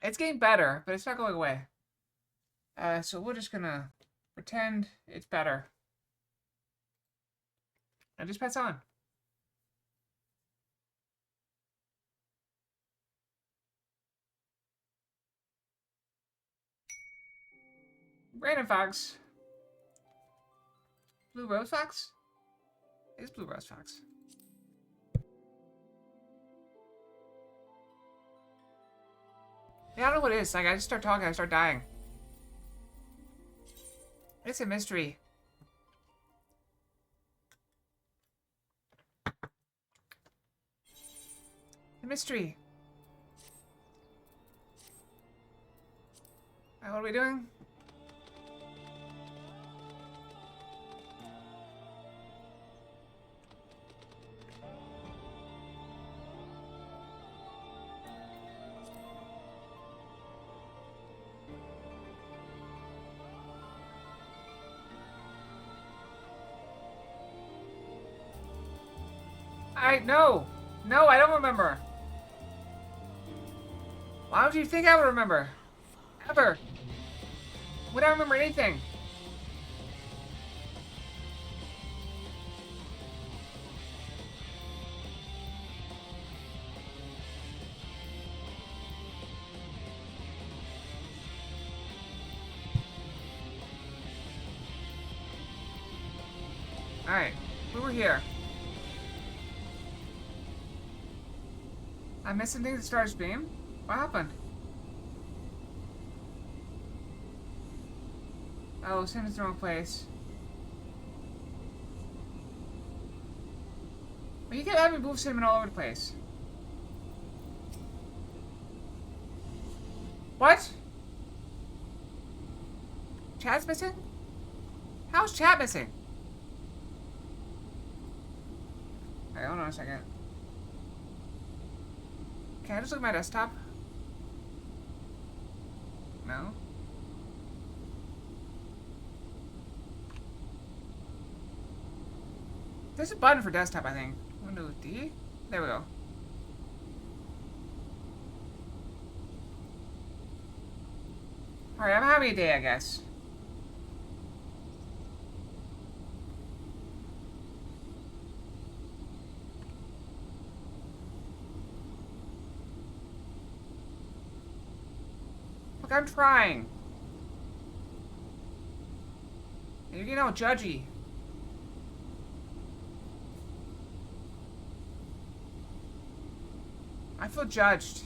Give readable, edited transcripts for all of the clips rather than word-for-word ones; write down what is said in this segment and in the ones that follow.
It's getting better, but it's not going away. So we're just gonna pretend it's better. And just pass on. Random Fox. Blue Rose Fox? It's Blue Rose Fox. Yeah, I don't know what it is. Like, I just start talking, I start dying. It's a mystery. A mystery. What are we doing? No! No, I don't remember. Why would you think I would remember? Ever. Would I remember anything? Alright, we were here. I'm missing things at Star Stream? What happened? Oh, Sim's in the wrong place. Well, you can have me move Cinnamon all over the place. What? Chat's missing? How's chat missing? Hey, hold on a second. Can I just look at my desktop? No. There's a button for desktop, I think. Windows D? There we go. Alright, I'm having a day, I guess. Look, I'm trying. You're getting all judgy. I feel judged.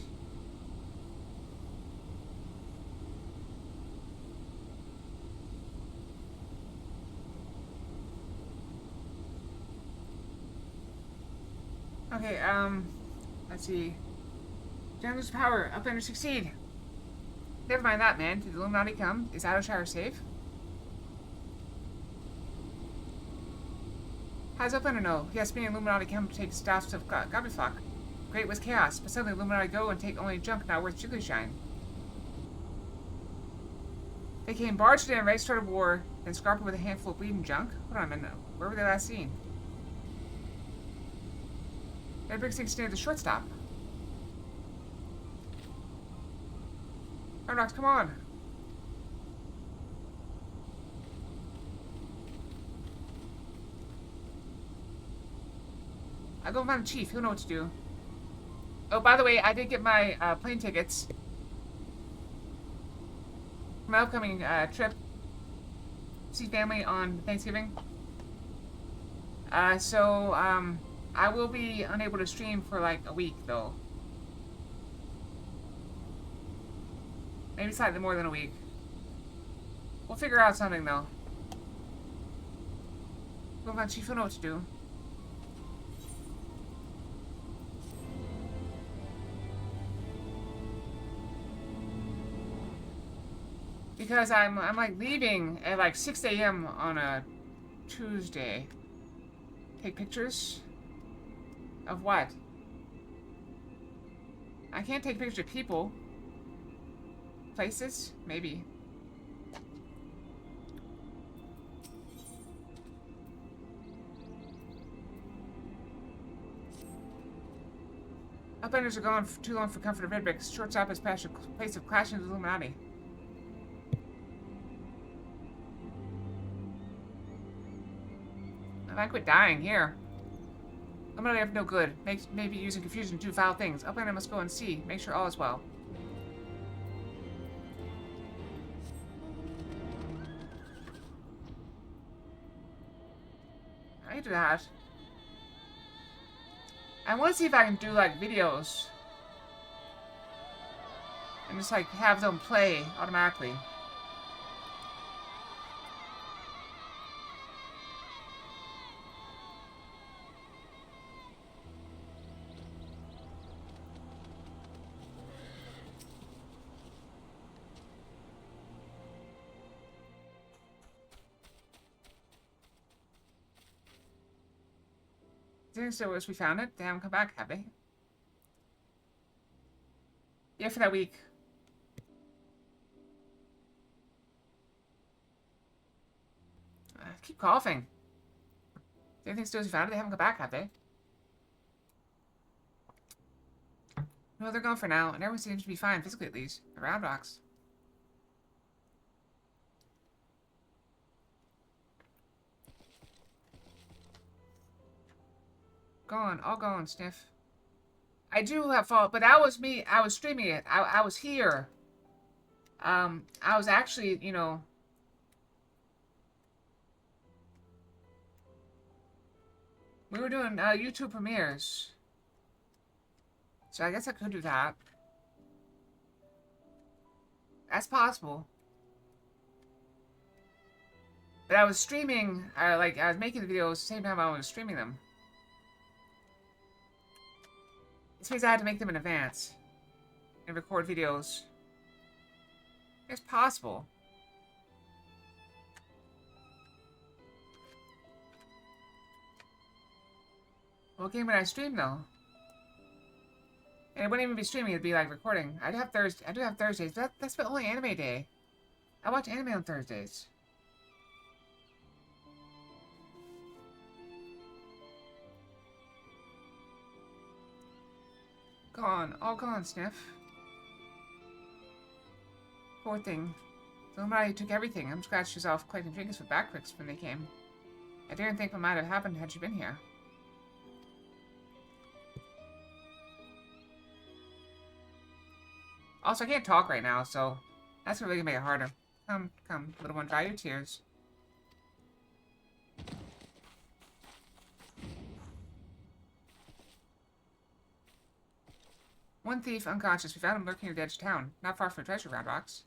Okay, let's see. General's power, up under succeed. Never mind that, man. Did the Illuminati come? Is Addoshire safe? How's Uplander know? Yes, me and Illuminati come to take staffs of garbage flock. Great was chaos, but suddenly Illuminati go and take only junk not worth jiggly shine. They came barged in, ready to start a war, then scarped with a handful of bleeding junk? Hold on a minute. Where were they last seen? That brings things near the shortstop. Arnox, come on. I'll go find the chief. He'll know what to do. Oh, by the way, I did get my plane tickets for my upcoming trip to see family on Thanksgiving. So I will be unable to stream for like a week, though. Maybe slightly more than a week. We'll figure out something, though. Go find Chief. He'll know what to do. Because I'm like leaving at like 6 a.m. on a Tuesday. Take pictures? Of what? I can't take pictures of people. Places? Maybe. A Uplanders are gone for too long for comfort of Redbrick. Shorts up his passion, place of clashing with Illuminati. If I quit dying here. Illuminati have no good. Maybe using confusion to do foul things. Uplander must go and see. Make sure all is well. I can do that. I want to see if I can do, like, videos. And just, like, have them play automatically. Didn't say as we found it. They haven't come back, have they? Yeah, for that week. I keep coughing. Anything still as we found it? They haven't come back, have they? No, they're gone for now, and everyone seems to be fine, physically at least. Around rocks. Gone, all gone, Sniff. I do have fault, but that was me. I was streaming it. I was here. I was actually, you know. We were doing YouTube premieres. So I guess I could do that. That's possible. But I was streaming, I was making the videos at the same time I was streaming them. This means I had to make them in advance. And record videos. It's possible. What game would I stream, though? And it wouldn't even be streaming, it'd be like recording. I do have Thursdays, but that's my only anime day. I watch anime on Thursdays. Gone. All gone, Sniff. Poor thing. Illuminati took everything. I'm scratched herself collecting trinkets with back pricks when they came. I didn't think what might have happened had she been here. Also, I can't talk right now, so that's really gonna make it harder. Come, little one, dry your tears. One thief, unconscious. We found him lurking near the edge of town, not far from treasure round rocks.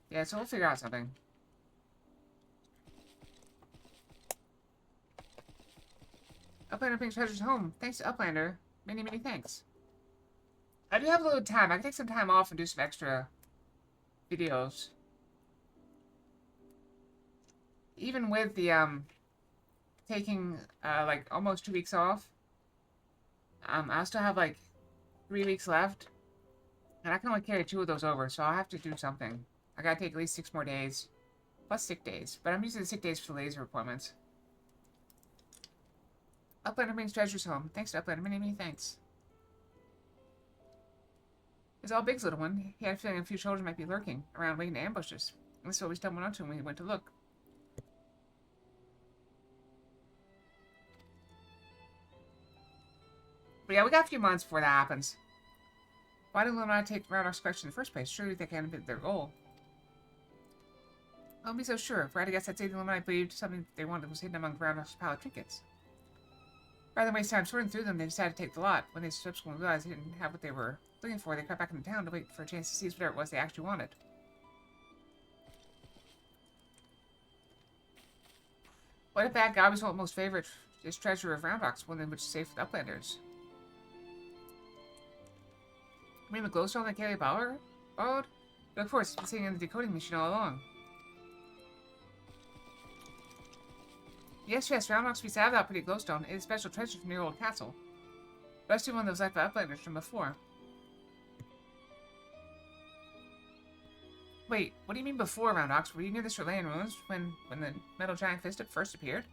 Yeah, so we'll figure out something. Uplander brings treasures home. Thanks to Uplander. Many, many thanks. I do have a little time. I can take some time off and do some extra videos. Even with the, taking, like, almost 2 weeks off. I'll still have, like, 3 weeks left. And I can only carry 2 of those over, so I'll have to do something. I gotta take at least 6 more days. Plus sick days. But I'm using the sick days for the laser appointments. Uplander brings treasures home. Thanks to Uplander. Many, many thanks. It's all Big's little one. He had a feeling a few children might be lurking around waiting to ambush us. And so we stumbled onto him when we went to look. But yeah, we got a few months before that happens. Why did Illuminati take Roundhouse Collection in the first place? Surely they can't have their goal. Don't be so sure. If I had to guess, I'd say the Illuminati believed something they wanted was hidden among Roundhouse's pile of trinkets. Rather than waste time sorting through them, they decided to take the lot. When they subsequently realized they didn't have what they were looking for, they crept back into town to wait for a chance to seize whatever it was they actually wanted. What if bad guy was most favorite is treasure of Round Rocks, one in which is safe with Uplanders? You mean the glowstone that Kelly borrowed? But of course, it's been sitting in the decoding machine all along. Yes, Round Rocks we have that pretty glowstone. It is a special treasure from your old castle. Especially one that was left by Uplanders from before. Wait, what do you mean before, Round Rocks? Were you near the Chilean ruins when the metal giant fist first appeared?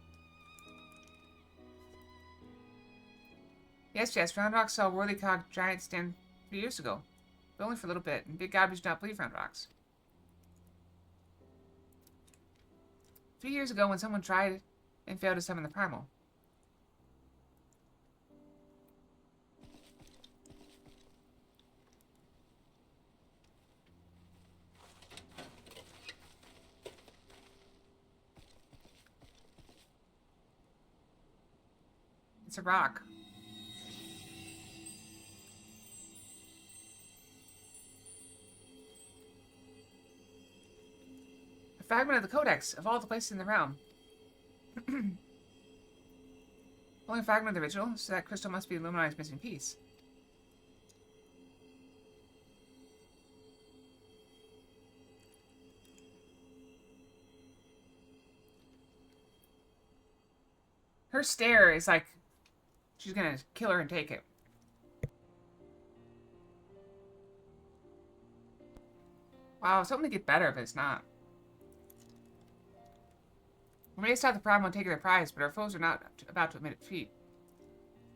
Yes, Round Rock saw Whirlycog Giant stand 3 years ago. But only for a little bit, and Big Gobbies do not believe Round Rocks. 3 years ago when someone tried and failed to summon the Primal. It's a rock. A fragment of the Codex, of all the places in the realm. Only a fragment of the original, so that crystal must be Illuminati's missing piece. Her stare is like she's gonna kill her and take it. Wow, I was hoping to get better, but it's not. We may stop the problem on taking their prize, but our foes are not about to admit defeat.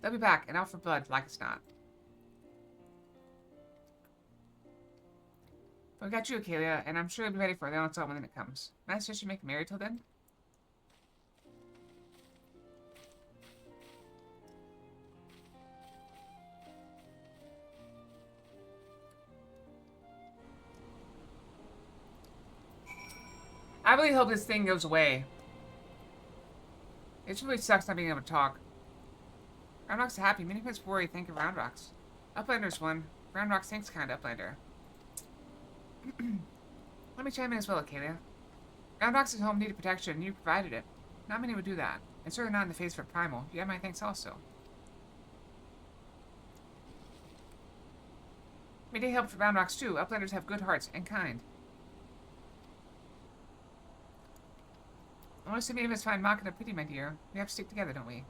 They'll be back, and out for blood, like it's not. But we got you, Acalia, and I'm sure you'll be ready for the onslaught when it comes. Can I suggest you make merry till then? I really hope this thing goes away. It really sucks not being able to talk. Round Rock's happy. Many friends worry. Thank you, Round Rocks. Uplander's one. Round Rock's thanks kind Uplander. Let me chime in as well, Acalia. Round Rock's home needed protection, and you provided it. Not many would do that. And certainly not in the face of a primal. You have my thanks also. Mayday helped for Round Rocks too. Uplanders have good hearts and kind. Unless any of us find Mach in a pity, my dear, we have to stick together, don't we?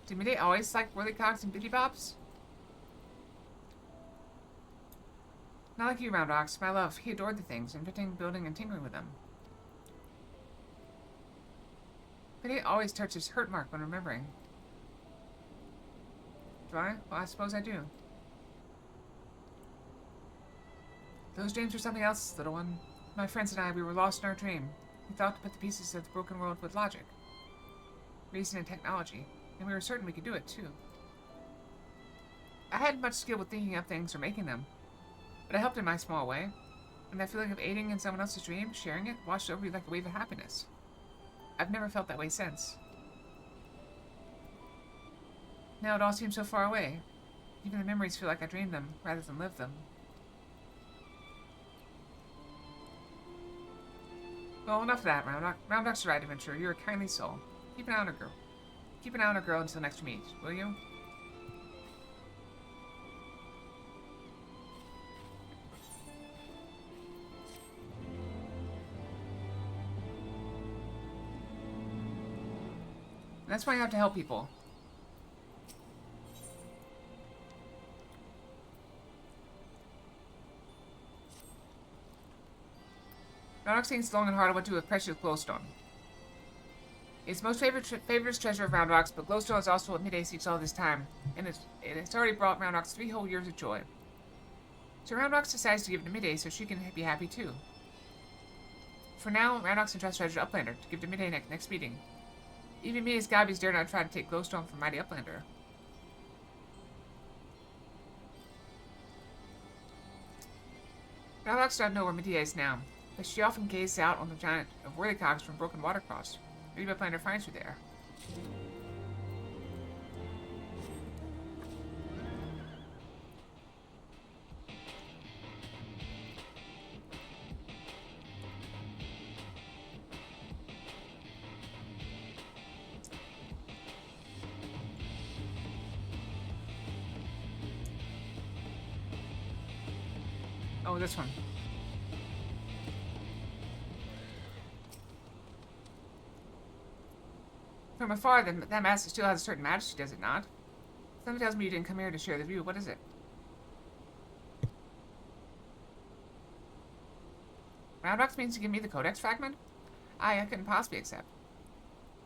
Did Midday always like Whirlycogs and Biddy Bobs? Not like you, Round Rocks. My love, he adored the things, inventing, building, and tinkering with them. Midday always touches his hurt mark when remembering. Do I? Well, I suppose I do. Those dreams were something else, little one. My friends and I, we were lost in our dream. We thought to put the pieces of the broken world with logic, reason, and technology, and we were certain we could do it, too. I hadn't much skill with thinking up things or making them, but I helped in my small way, and that feeling of aiding in someone else's dream, sharing it, washed over you like a wave of happiness. I've never felt that way since. Now it all seems so far away. Even the memories feel like I dreamed them, rather than lived them. Well, enough of that, Round Rock. Round Rock's right, adventurer. You're a kindly soul. Keep an eye on her girl. Keep an eye on her girl until next we meet, will you? And that's why you have to help people. Round Rock thinks long and hard on what to do with precious glowstone. It's most favorite treasure of Round Rock's, but glowstone is also what Midday seeks all this time, and it's already brought Round Rock's 3 whole years of joy. So Round Rock decides to give it to Midday so she can be happy too. For now, Round Rock's entrusts treasure to Uplander to give to Midday next meeting. Even Midday's Gobbies dare not try to take glowstone from mighty Uplander. Round Rock does not know where Midday is now, but she often gazes out on the giant of Whirlycogs from Broken Watercross. Maybe Uplander finds her there. Oh, this one. From afar, that mask still has a certain majesty, does it not? Something tells me you didn't come here to share the view. What is it? Round Rocks means to give me the Codex fragment? I couldn't possibly accept.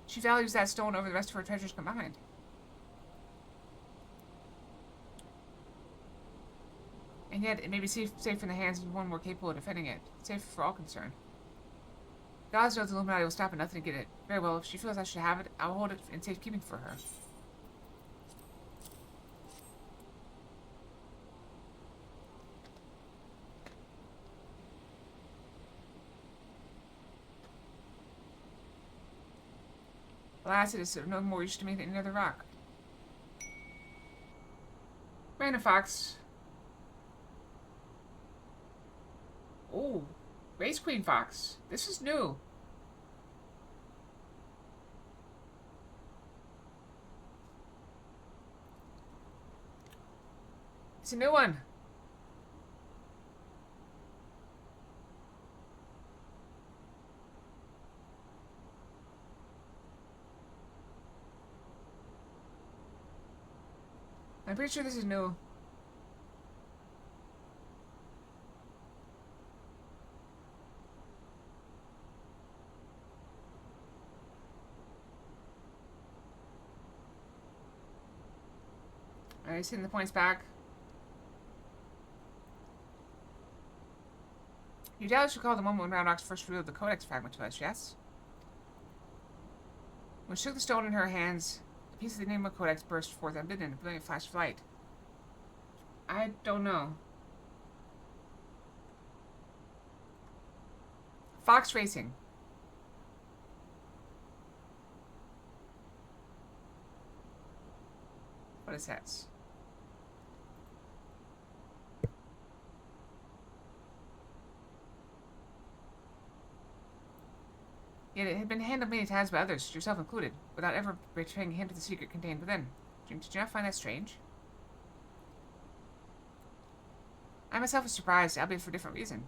She values that stone over the rest of her treasures combined. And yet, it may be safe in the hands of one more capable of defending it. Safe for all concerned. Gods knows the Illuminati will stop at nothing to get it. Very well, if she feels I should have it, I'll hold it in safekeeping for her. Alas, it is of no more use to me than any other rock. Random fox. Oh, Race Queen Fox. This is new. It's a new one. I'm pretty sure this is new. Alright, sending the points back. You doubtless recall the moment when Roundox first revealed the Codex fragment to us, yes? When she took the stone in her hands, a piece of the Enigma Codex burst forth unbidden in a brilliant flash of light. I don't know. Fox Racing. What it says. Yet it had been handled many times by others, yourself included, without ever betraying a hint of the secret contained within. Did you not find that strange? I myself was surprised, albeit for a different reason.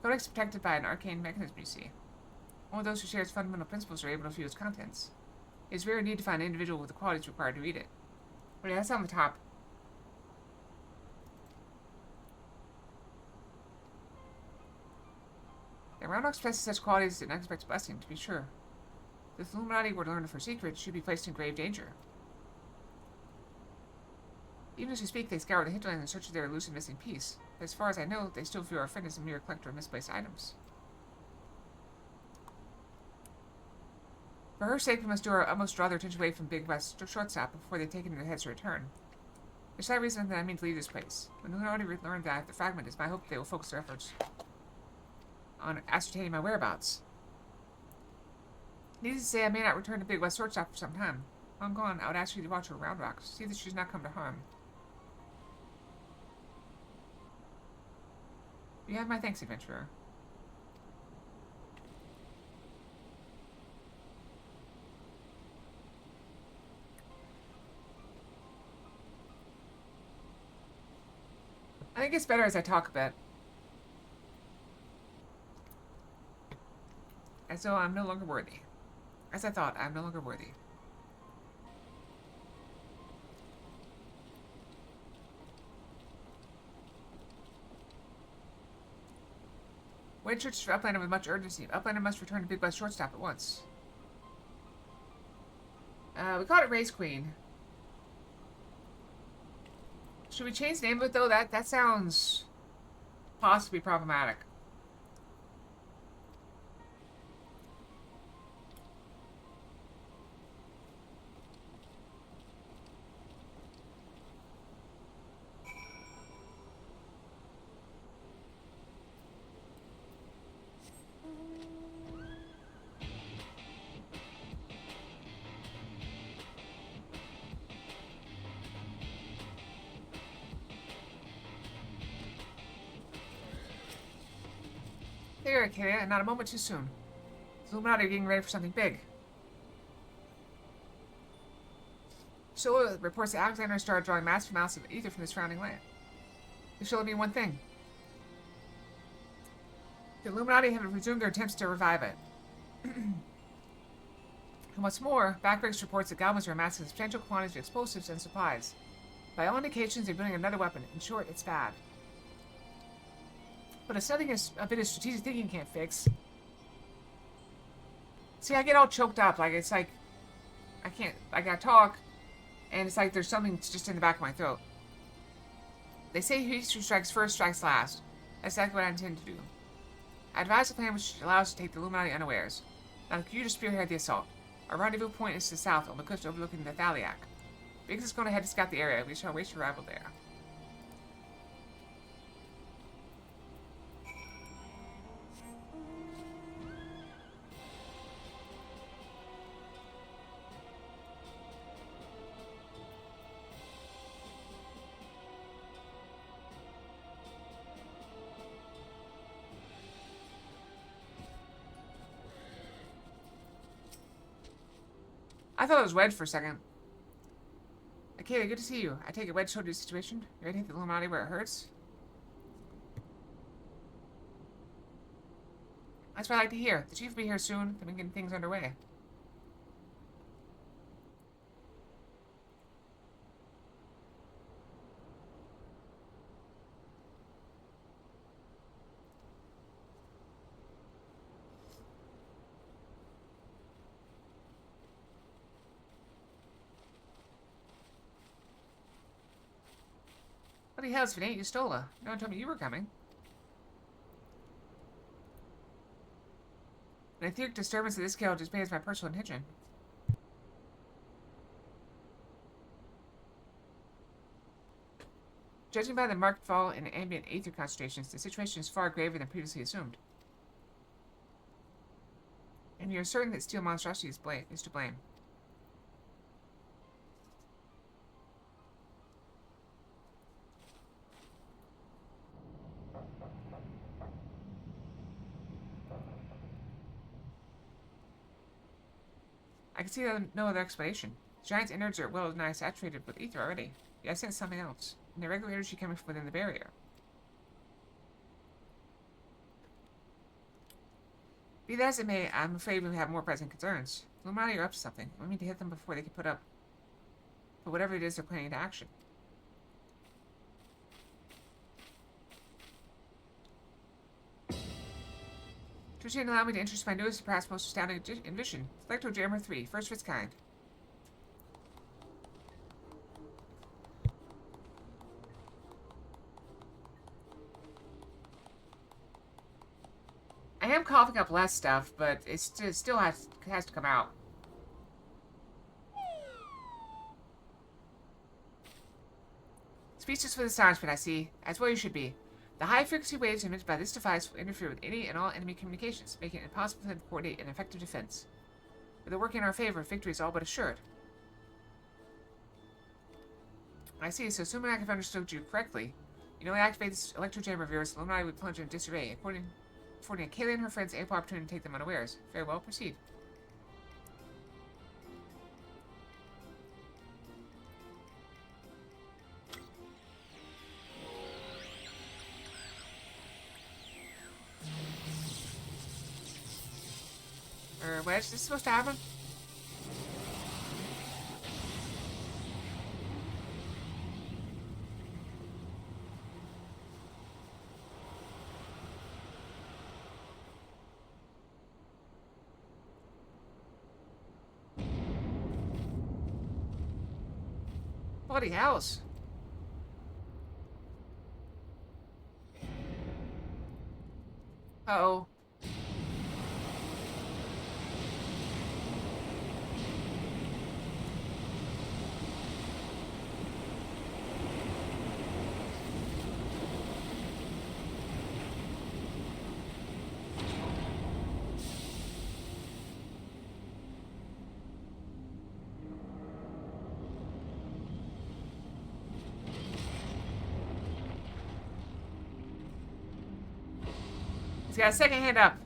Codex is protected by an arcane mechanism, you see. Only those who share its fundamental principles are able to view its contents. It is very rare to find an individual with the qualities required to read it. Oh yeah, that's on the top. The Roundox possesses such qualities as an unexpected blessing, to be sure. If the Illuminati were to learn of her secret, she would be placed in grave danger. Even as we speak, they scour the hinterland in search of their elusive missing piece. But as far as I know, they still view our friend as a mere collector of misplaced items. For her sake, we must do our utmost to draw their attention away from Big West Shortstop before they take it in their heads to return. There's that reason that I mean to leave this place. When the Illuminati learn that the fragment is my hope, they will focus their efforts on ascertaining my whereabouts. Needless to say, I may not return to Big West Shortstop for some time. While I'm gone, I would ask you to watch her around rocks, see that she does not come to harm. You have my thanks, adventurer. I think it's better as I talk a bit. As though I'm no longer worthy. As I thought, I'm no longer worthy. Wade searches for Uplander with much urgency. Uplander must return to Big West Shortstop at once. We called it Race Queen. Should we change the name of it, though? That sounds possibly problematic. There, Acadia, and not a moment too soon. The Illuminati are getting ready for something big. Solo reports that Alexander started drawing massive amounts of ether from the surrounding land. This should only mean one thing. The Illuminati have resumed their attempts to revive it. And what's more, Backbreaks reports that goblins are amassing substantial quantities of explosives and supplies. By all indications, they're building another weapon. In short, it's bad. But it's nothing a bit of strategic thinking can't fix. See, I get all choked up. Like, it's like, I can't, like, I talk, and it's like there's something just in the back of my throat. They say he who strikes first strikes last. That's exactly what I intend to do. I advise a plan which allows us to take the Illuminati unawares. Now, you to spearhead the assault. Our rendezvous point is to the south on the coast overlooking the Thaliac. Biggs is going ahead to scout the area. We shall wait your arrival there. I thought it was Wedge for a second. Akela, good to see you. I take it Wedge told you the situation. You ready to hit the Illuminati where it hurts? That's what I like to hear. The chief will be here soon. Then we can get things underway. What the hell is it ain't you stole her? No one told me you were coming. An etheric disturbance of this scale displays my personal intention. Judging by the marked fall in ambient aether concentrations, the situation is far graver than previously assumed. And you're certain that steel monstrosity is to blame. I can see no other explanation. The giant's innards are well nigh saturated with ether already. Yet I sense something else. An irregular energy coming from within the barrier. Be that as it may, I'm afraid we have more pressing concerns. The Illuminati are up to something. We need to hit them before they can put whatever it is they're planning into action. Tucci allowed me to introduce my newest and perhaps most astounding invention, Electrojammer 3, first of its kind. I am coughing up less stuff, but it still has to come out. Speechless with astonishment, I see, as well you should be. The high-frequency waves emitted by this device will interfere with any and all enemy communications, making it impossible for them to coordinate an effective defense. With it working in our favor, victory is all but assured. I see, so assuming I have understood you correctly, you know, activate this electrojammer virus, the Illuminati would plunge in disarray, affording Akela and her friends ample opportunity to take them unawares. Very well, proceed. Wedge, this is supposed to happen? Bloody house. Uh-oh. He's got a second hand up.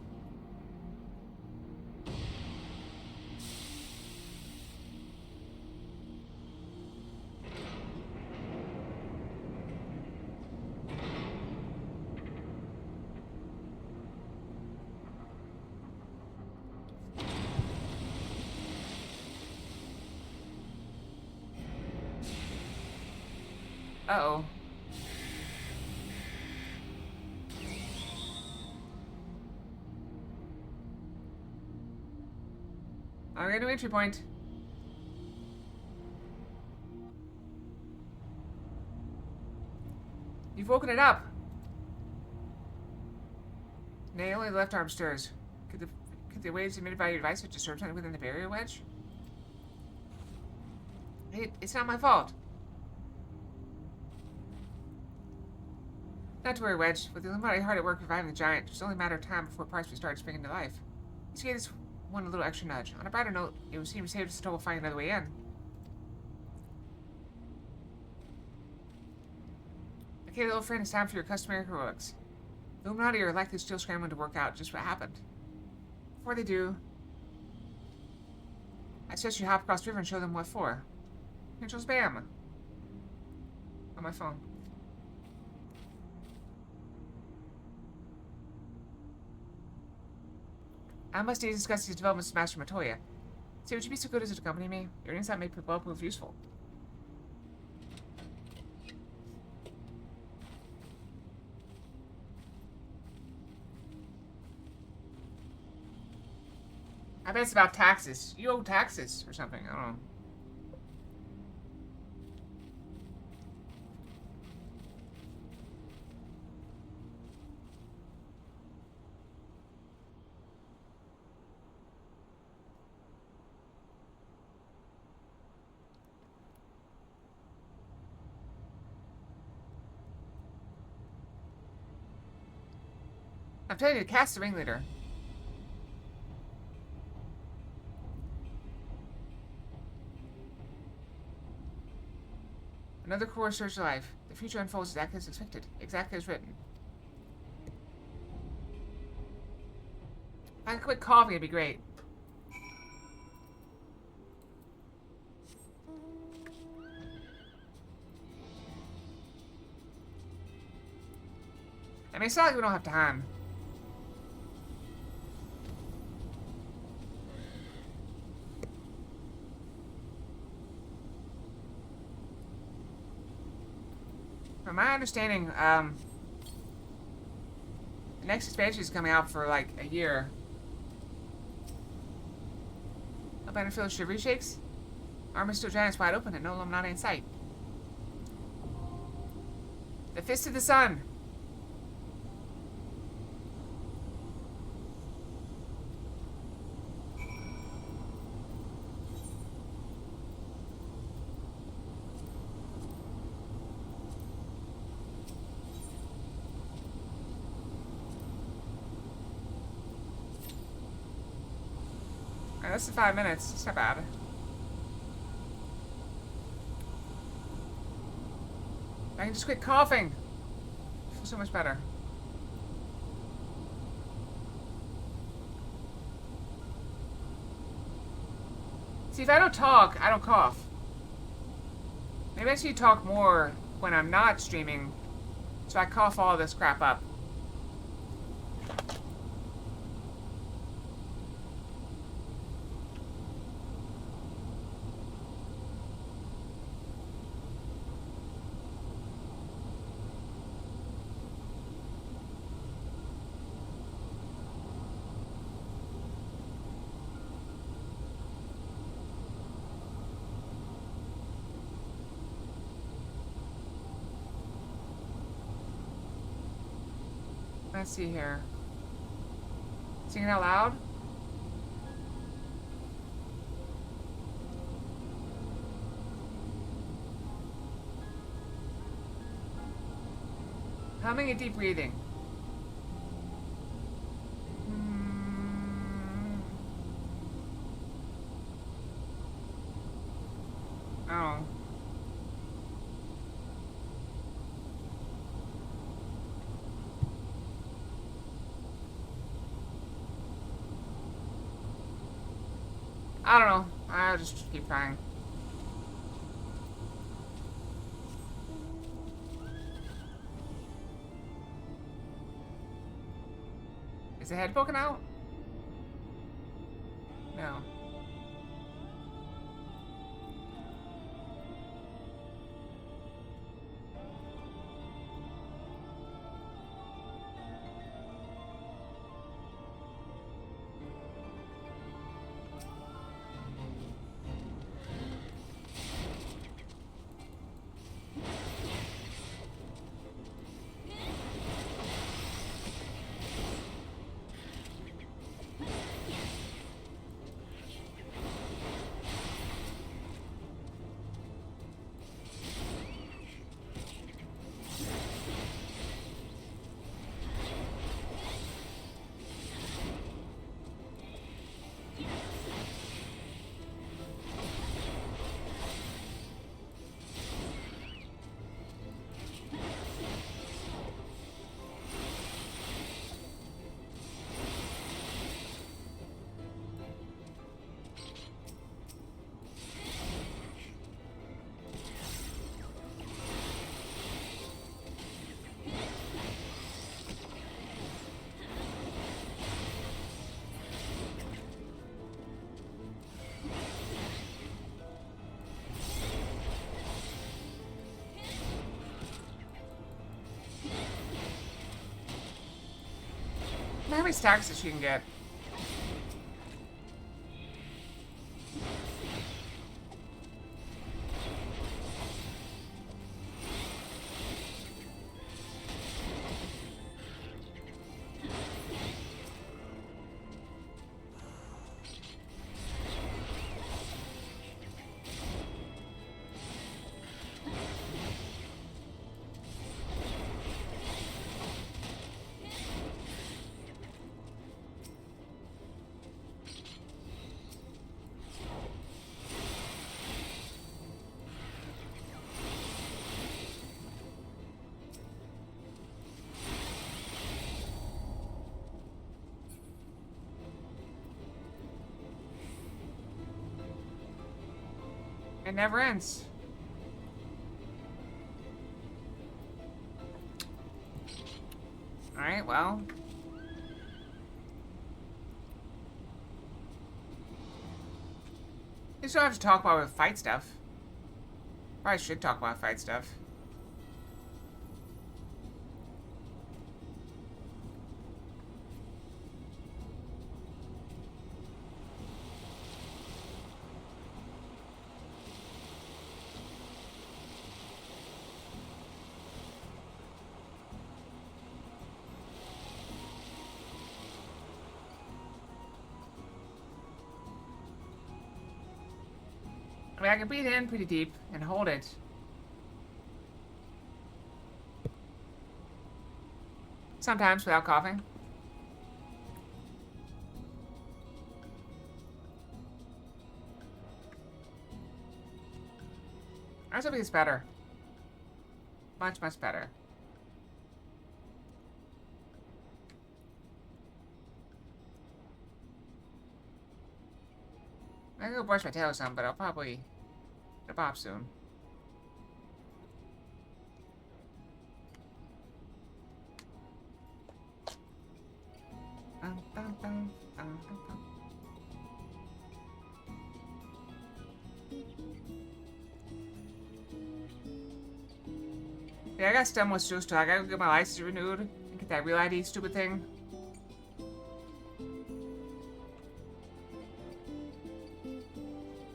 Uh-oh. I'm going to entry point. You've woken it up. Nay, only the left arm stirs. Could the waves emitted by your device disturb something within the barrier wedge? Hey, it's not my fault. Not to worry, Wedge. With the Illuminati hard at work reviving the giant, it's only a matter of time before parts will start springing to life. Let's give this one a little extra nudge. On a brighter note, it would seem to save us the trouble finding another way in. Okay, little friend, it's time for your customary heroics. The Illuminati are likely still scrambling to work out just what happened. Before they do, I suggest you hop across the river and show them what for. Control spam. On my phone. I must discuss these developments with Master Matoya. Say, would you be so good as to accompany me? Your insight may well prove useful. I bet it's about taxes. You owe taxes or something. I don't know. I'm telling you to cast the ringleader. Another core surge life. The future unfolds exactly as expected. Exactly as written. If I could quit coughing, it'd be great. I mean, it's not like we don't have time. From my understanding, the next expansion is coming out for like a year. A battlefield shivery shakes. Armor still giants wide open and no Illuminati in sight. The Fist of the Sun. This is 5 minutes. It's not bad. I can just quit coughing. I feel so much better. See, if I don't talk, I don't cough. Maybe I should talk more when I'm not streaming, so I cough all this crap up. Let's see here. Singing out loud? Humming and deep breathing. Oh. I don't know. I'll just keep trying. Is the head poking out? No. many stacks that she can get. It never ends. Alright, well. You still have to talk about fight stuff. Probably should talk about fight stuff. I mean, I can breathe in pretty deep and hold it. Sometimes without coughing. I think it's better. Much, much better. I can go brush my tail or something, but I'll probably get a pop soon. Yeah, I got done with Schuster. I gotta get my license renewed and get that real ID stupid thing.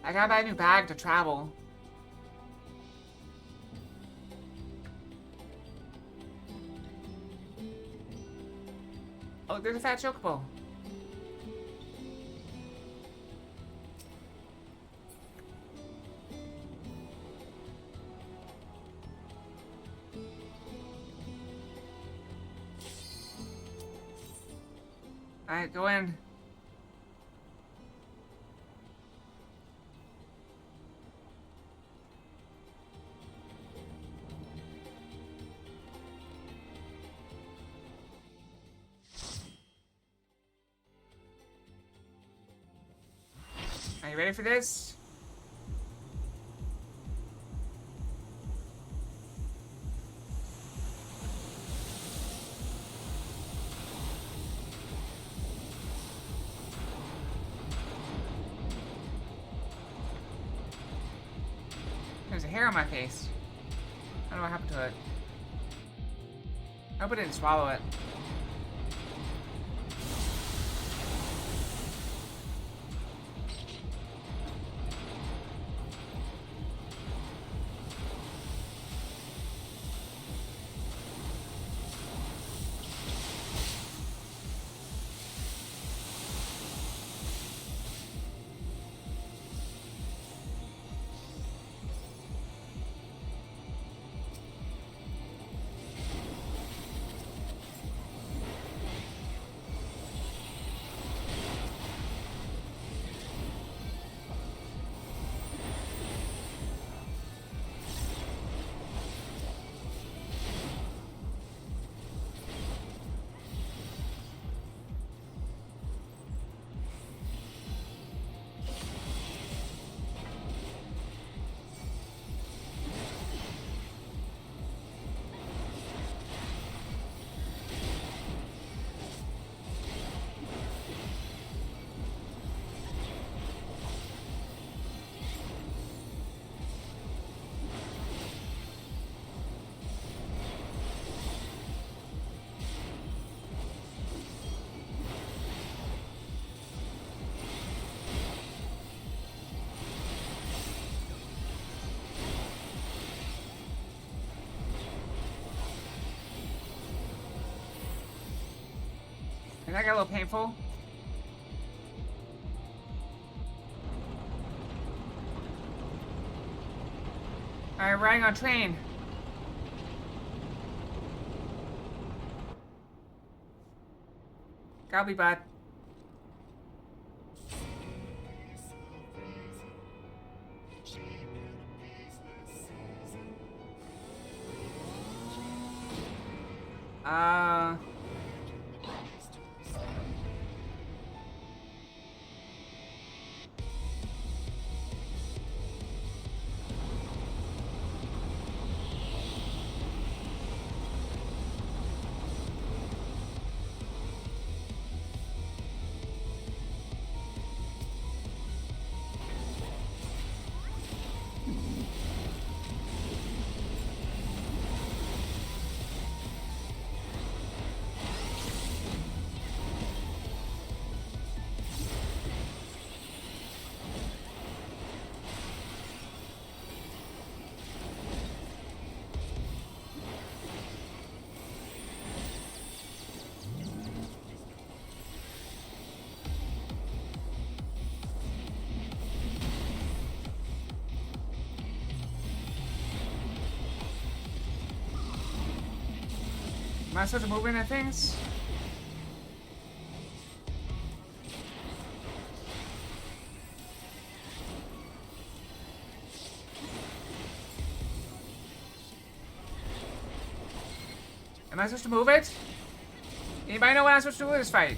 I gotta buy a new bag to travel. Oh, there's a fat chocobo. Alright, go in. Are you ready for this? There's a hair on my face. I don't know what happened to it. I hope I didn't swallow it. And that got a little painful. Alright, riding on train. Copy, bud. Am I supposed to move into things? Am I supposed to move it? Anybody know what I'm supposed to do with this fight?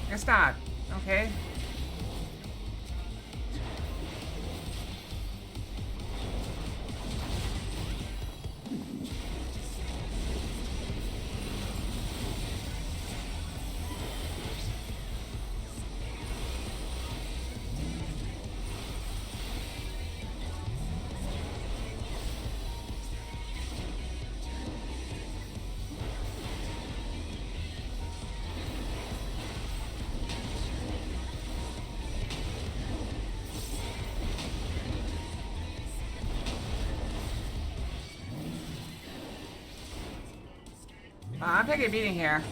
Guess not. Okay. I'm taking a beating here.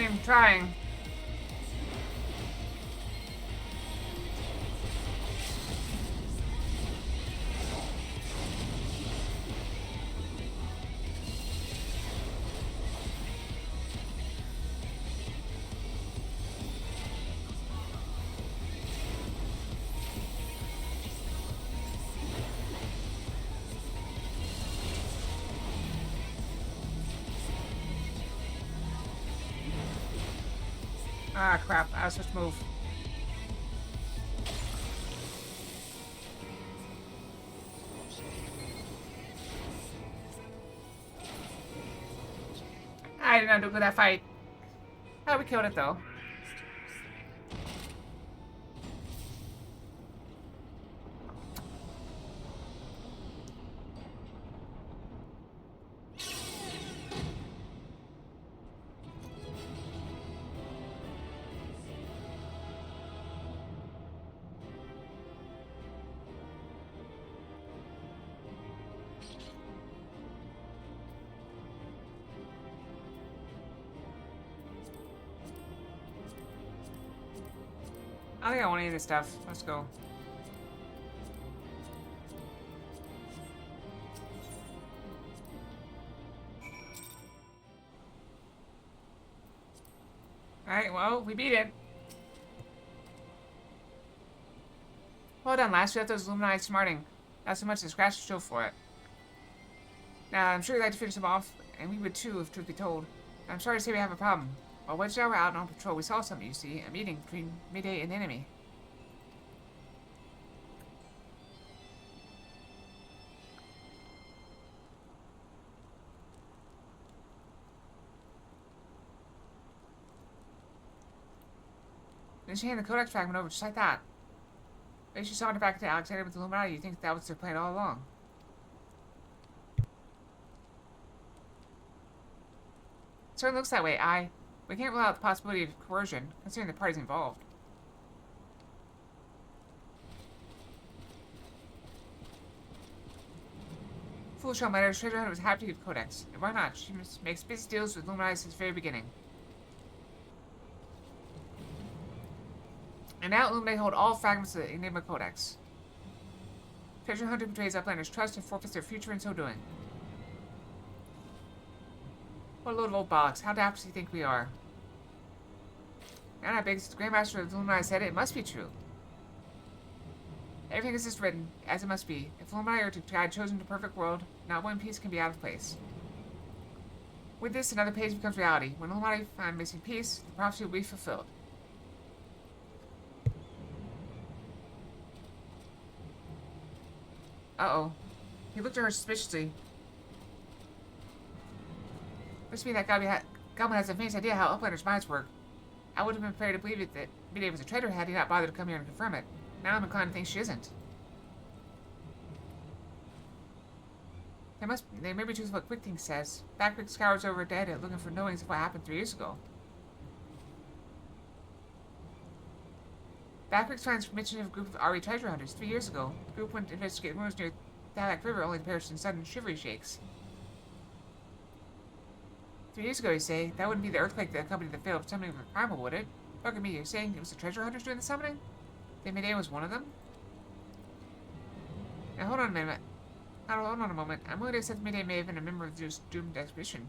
I'm trying. Ah, crap. I was supposed to move. I did not do good that fight. Oh, we killed it, though. I don't think I want any of this stuff. Let's go. Alright, well, we beat it. Well done, lass. We left those Illuminati smarting. Not so much as scratch to show for it. Now, I'm sure you'd like to finish them off, and we would too, if truth be told. I'm sorry to say we have a problem. While Wedge and I were out on patrol, we saw something, you see. A meeting between Midday and the enemy. Then she handed the Codex fragment over just like that. Maybe she sauntered back to Alexander with the Illuminati. You think that was their plan all along? It certainly looks that way. We can't rule out the possibility of coercion, considering the parties involved. Foolish how matters. Treasure Hunter was happy to give Codex. And why not? She makes business deals with Illuminati since the very beginning. And now Illuminati hold all fragments of the Enigma Codex. Treasure Hunter betrays Uplander's trust and forfeits their future in so doing. What a load of old bollocks. How daft do you think we are? Now, Biggs, the Grandmaster of the Illuminati said it must be true. Everything is just written, as it must be. If Illuminati are to guide chosen to perfect world, not one piece can be out of place. With this, another page becomes reality. When Illuminati find missing piece, the prophecy will be fulfilled. Uh-oh. He looked at her suspiciously. Must mean that Goblin has the faintest idea how Uplander's minds work. I would have been afraid to believe it that Midday was a traitor had he not bothered to come here and confirm it. Now I'm inclined to think she isn't. They may be truthful what Quick Thing says. Backrick scours over dead looking for knowings of what happened 3 years ago. Backrick finds mention of a group of RE treasure hunters 3 years ago. The group went to investigate ruins near Thalak River, only to perish in sudden shivery shakes. 3 years ago, you say? That wouldn't be the earthquake that accompanied the failed summoning of a primal, would it? Look at me, you're saying it was the treasure hunters doing the summoning? Then Midday was one of them? Now hold on a minute. Hold on a moment. I'm willing to accept Midday may have been a member of this doomed expedition.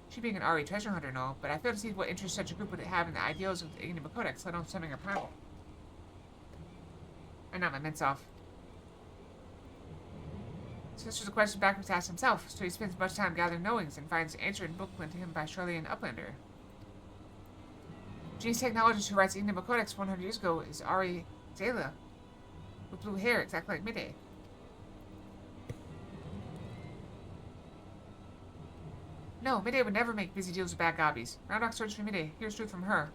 She being an RE treasure hunter and all, but I fail to see what interest such a group would have in the ideals of the Enigma Codex, let alone summoning a primal. I knocked my mints off. So this was a question Backwards asked himself, so he spends much time gathering knowings and finds the answer in a book lent to him by Charlene Uplander. Genius technologist who writes Enigma Codex 100 years ago is Ari Zayla, with blue hair, exactly like Midday. No, Midday would never make busy deals with bad gobbies. Roundrock searched for Midday. Here's truth from her.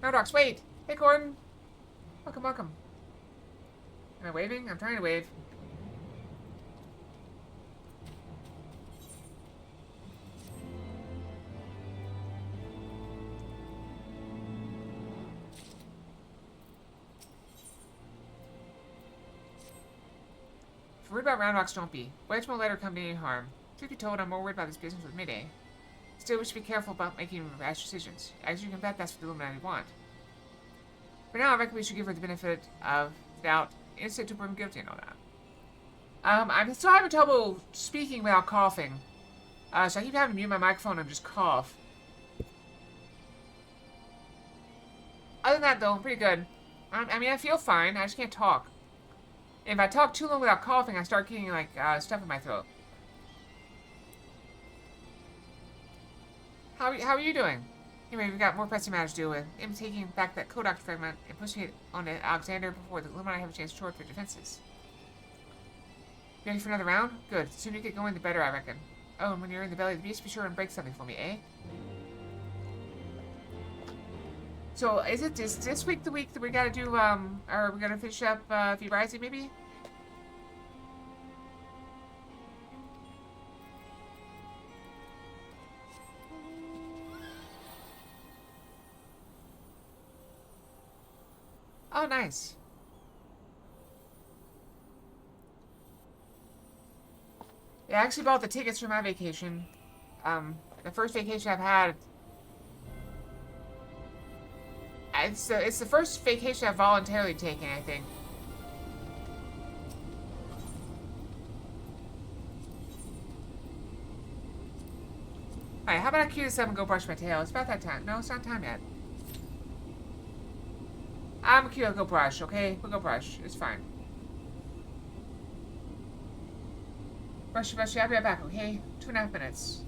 Roundrocks, wait! Hey, Gordon! Welcome, welcome. Am I waving? I'm trying to wave. If you're worried about Roundrocks, don't be. Wedge won't let her come to any harm. Truth be told, I'm more worried about this business with Midday. Still, we should be careful about making rash decisions. As you can bet, that's what the Illuminati want. For now, I reckon we should give her the benefit of doubt, innocent to prove guilty and all that. I'm still having trouble speaking without coughing. So I keep having to mute my microphone and just cough. Other than that, though, I'm pretty good. I mean, I feel fine. I just can't talk. If I talk too long without coughing, I start getting, like, stuff in my throat. How are you doing? Anyway, we've got more pressing matters to deal with. I'm taking back that Kodak fragment and pushing it onto Alexander before the Illuminati have a chance to shore up their defenses. You ready for another round? Good. The sooner you get going, the better, I reckon. Oh, and when you're in the belly of the beast, be sure and break something for me, eh? So, is this week the week that we gotta do, or we gotta finish up, V-Rising, maybe? Oh, nice. Yeah, I actually bought the tickets for my vacation. The first vacation I've had. It's the first vacation I've voluntarily taken, I think. Alright, how about queue this up and go brush my tail. It's about that time. No, it's not time yet. I'm gonna queue up, go brush, okay? We'll go brush. It's fine. Brush, I'll be right back, okay? 2.5 minutes.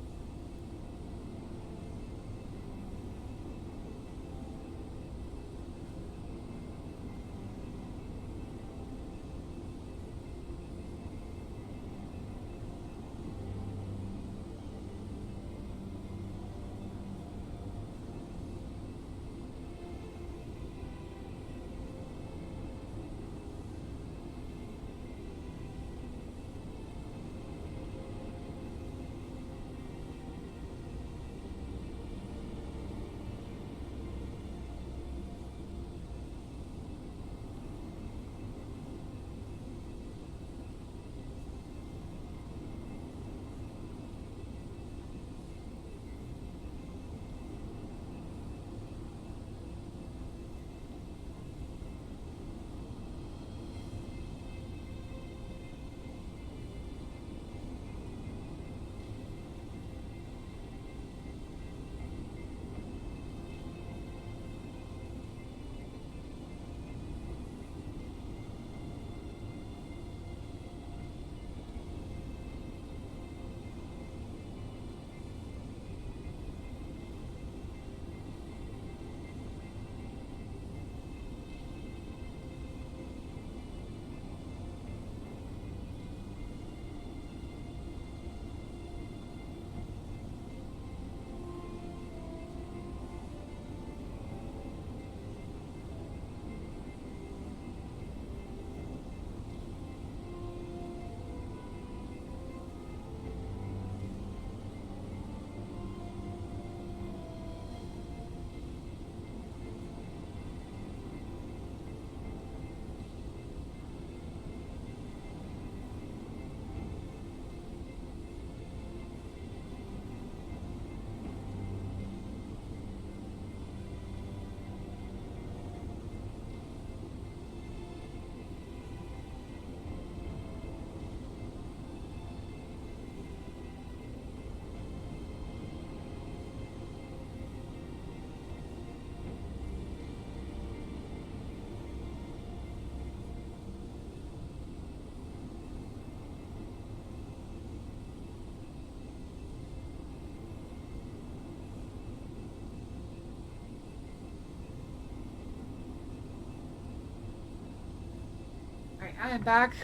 Alright, I am back.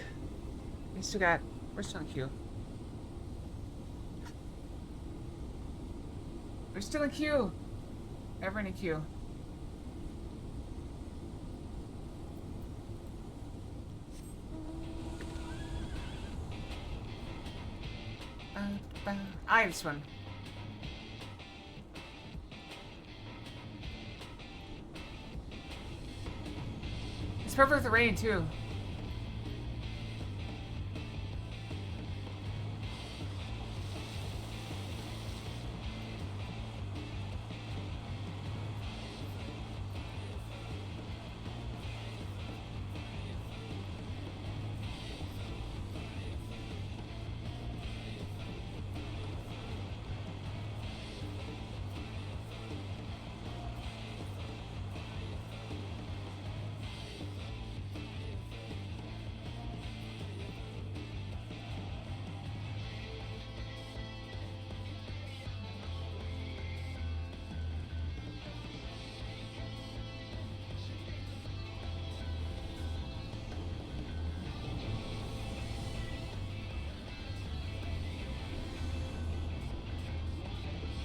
We're still in queue. We're still in queue. Ever in a queue. I have this one. It's perfect with the rain too.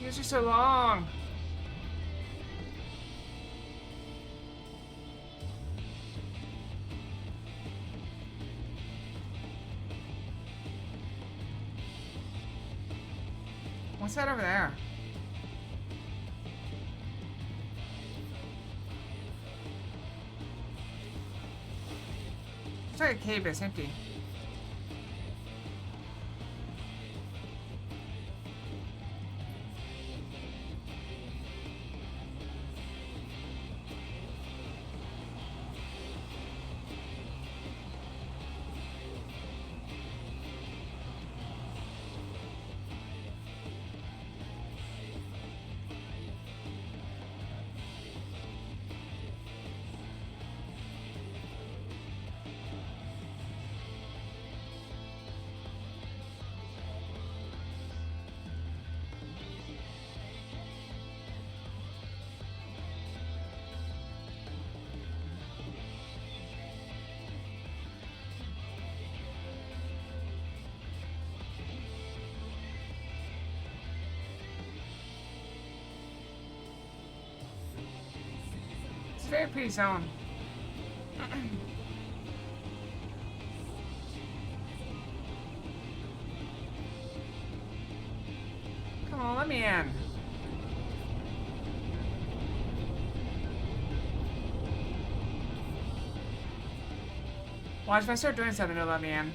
It's just so long. What's that over there? It's like a cave, but it's empty. a very pretty zone. Come on, let me in. Watch, if I start doing something, it'll let me in.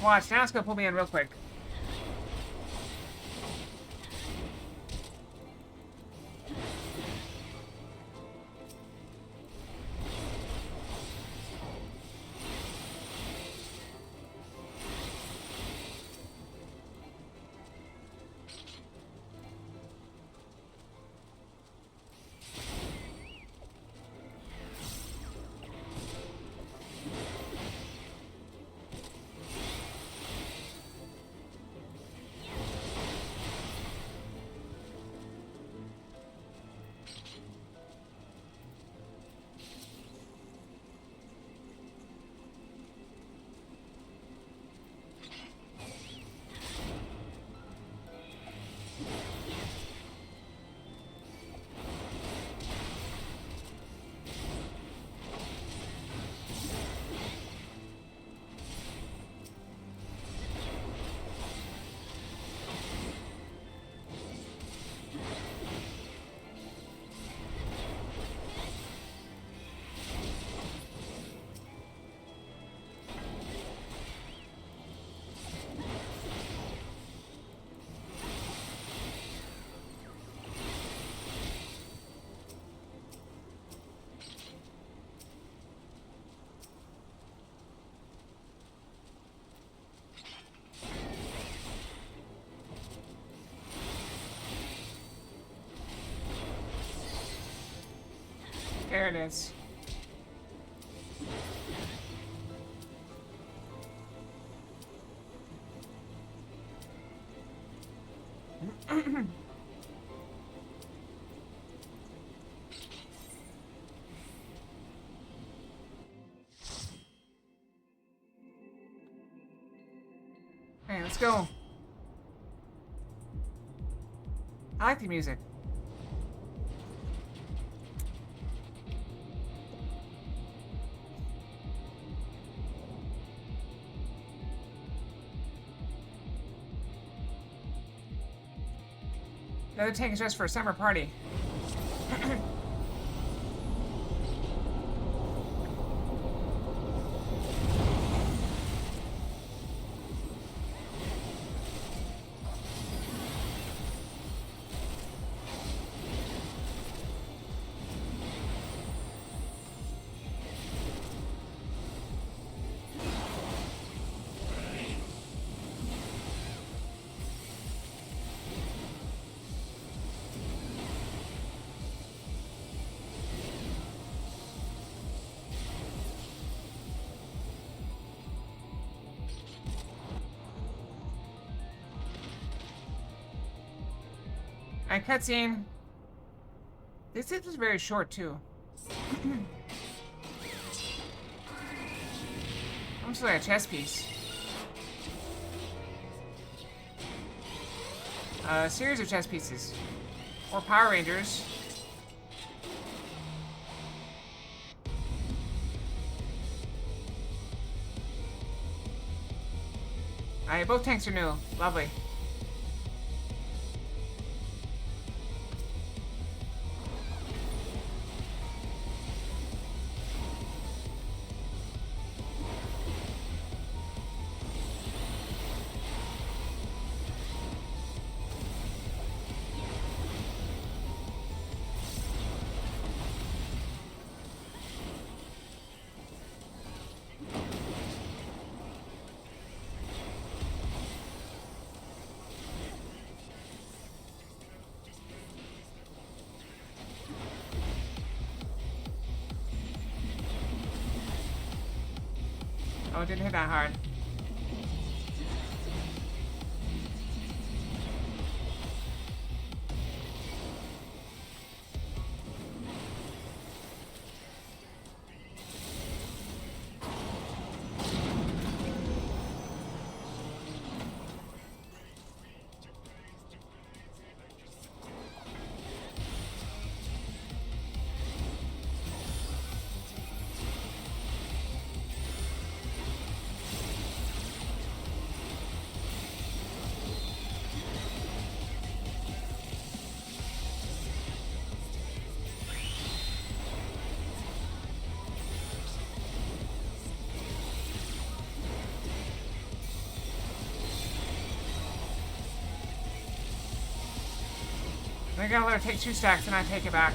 Watch, now it's gonna pull me in real quick. There it is. Hey, let's go. I like the music. The other tank is just for a summer party. And cutscene. This is very short too. Almost like a chess piece. A series of chess pieces. Or Power Rangers. Alright, both tanks are new. Lovely. Oh, it didn't hit that hard. I gotta let her take 2 stacks and I take it back.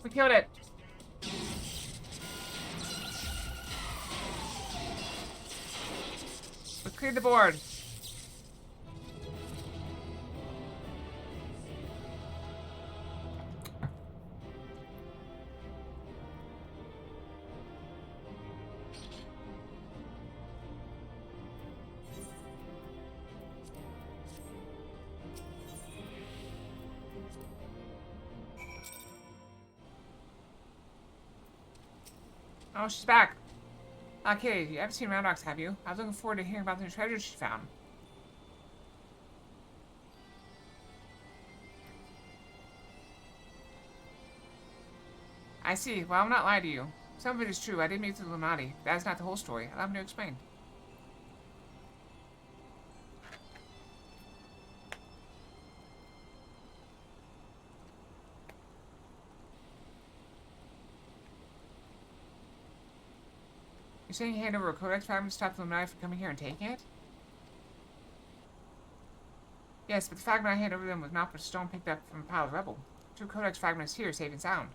We killed it. We cleared the board. Oh, she's back. Okay, you haven't seen Roundox, have you? I was looking forward to hearing about the treasure she found. I see. Well, I'll not lie to you. Some of it is true. I did meet the Illuminati. That is not the whole story. Allow me to explain. You're saying you hand over a codex fragment to stop the Illuminati from coming here and taking it? Yes, but the fragment I handed over them was not but a stone picked up from a pile of rubble. 2 codex fragments here, safe and sound.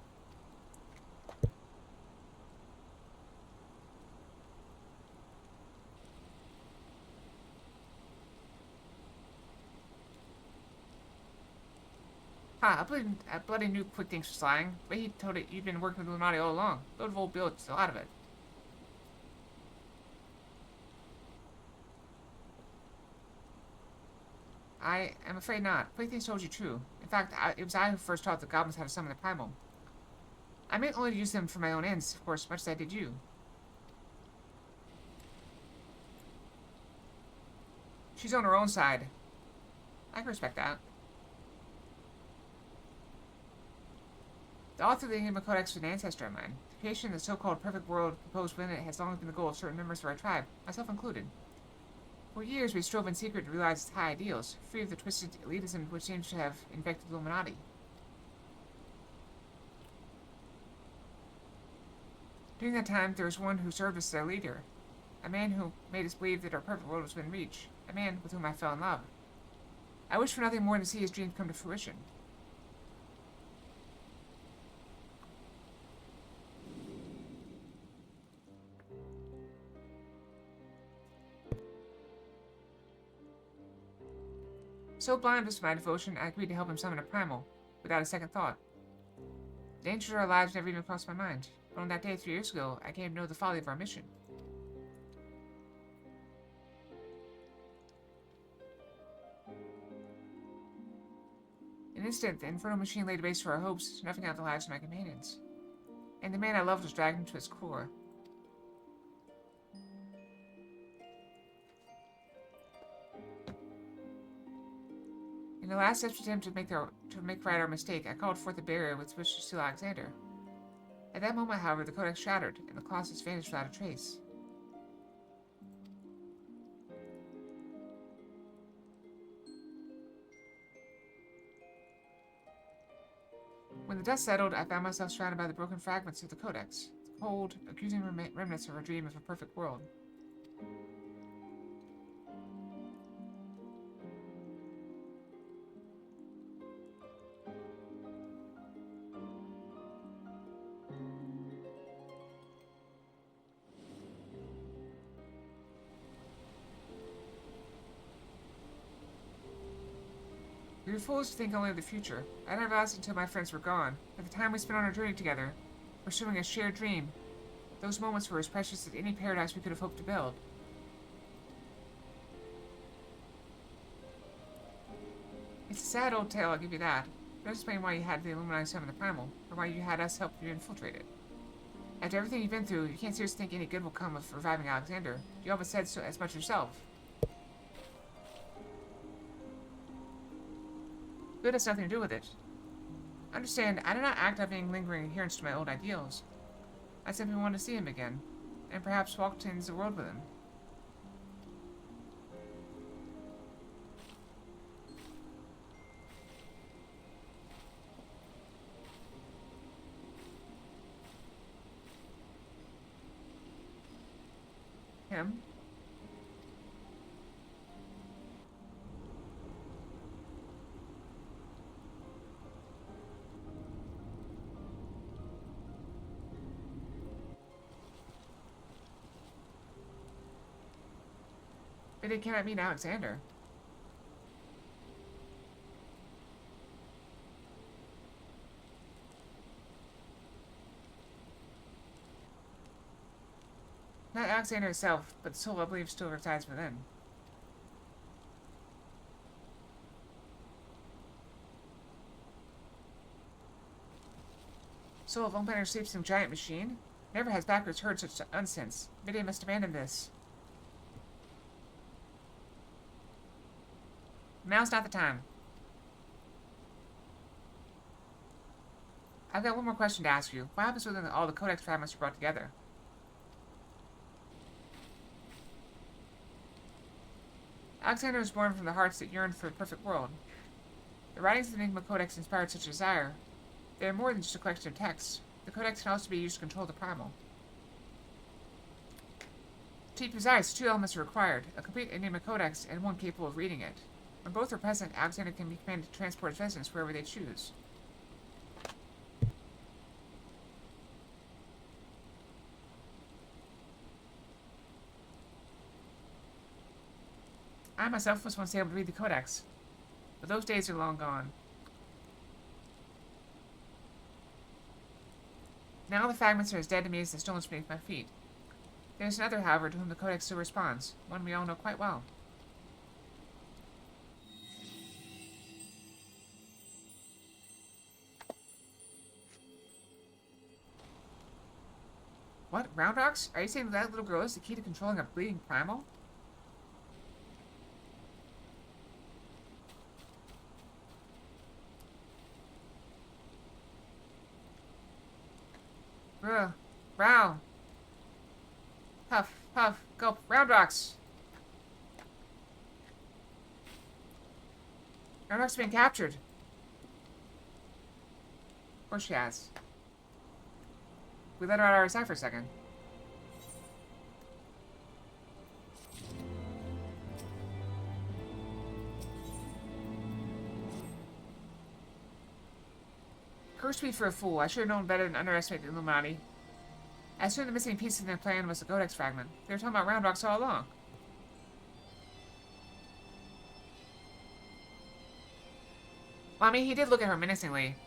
Ha, I bloody knew quick things were slang, but he told it you'd been working with Illuminati all along. Load of old bills, a lot of it. I am afraid not. Quick things told you true. In fact, it was I who first taught the goblins how to summon the primal. I meant only to use them for my own ends, of course, much as I did you. She's on her own side. I can respect that. The author of the Enigma Codex was an ancestor of mine. The creation of the so-called perfect world composed within it has long been the goal of certain members of our tribe, myself included. For years we strove in secret to realize its high ideals, free of the twisted elitism which seems to have infected the Illuminati. During that time, there was one who served as their leader, a man who made us believe that our perfect world was within reach, a man with whom I fell in love. I wished for nothing more than to see his dream come to fruition. So blind was my devotion, I agreed to help him summon a primal, without a second thought. The dangers of our lives never even crossed my mind, but on that day 3 years ago, I came to know the folly of our mission. In an instant, the infernal machine laid waste to our hopes, snuffing out the lives of my companions. And the man I loved was dragged into its core. In the last desperate attempt to make right our mistake, I called forth a barrier with which to seal Alexander. At that moment, however, the codex shattered, and the Colossus vanished without a trace. When the dust settled, I found myself surrounded by the broken fragments of the codex, the cold, accusing remnants of our dream of a perfect world. We were fools to think only of the future. I never realized until my friends were gone, that the time we spent on our journey together, pursuing a shared dream, those moments were as precious as any paradise we could have hoped to build. It's a sad old tale, I'll give you that. It doesn't explain why you had the Illuminati summon the primal, or why you had us help you infiltrate it. After everything you've been through, you can't seriously think any good will come of reviving Alexander. You almost said so as much yourself. Good has nothing to do with it. Understand, I do not act out of any lingering adherence to my old ideals. I simply want to see him again, and perhaps walk into the world with him. Him? But they cannot meet Alexander. Not Alexander himself, but the soul I believe still resides within. Soul of Umpire sleeps in a giant machine? Never has backwards heard such nonsense. Maybe I must abandon this. Now's not the time. I've got one more question to ask you. What happens when all the codex fragments are brought together? Alexander was born from the hearts that yearned for a perfect world. The writings of the Enigma Codex inspired such a desire. They are more than just a collection of texts. The codex can also be used to control the primal. To keep precise, 2 elements are required, a complete Enigma Codex and one capable of reading it. When both are present, Alexander can be commanded to transport his residents wherever they choose. I myself was once able to read the Codex, but those days are long gone. Now the fragments are as dead to me as the stones beneath my feet. There's another, however, to whom the Codex still responds. One we all know quite well. What? Round rocks? Are you saying that little girl is the key to controlling a bleeding primal? Brow. Puff, puff, gulp, round rocks. Round rocks being captured. Of course she has. We let her out of our sight for a second. Curse me for a fool. I should have known better than underestimate the Illuminati. I assumed the missing piece in their plan was the Codex fragment. They were talking about round rocks all along. Well, I mean, he did look at her menacingly.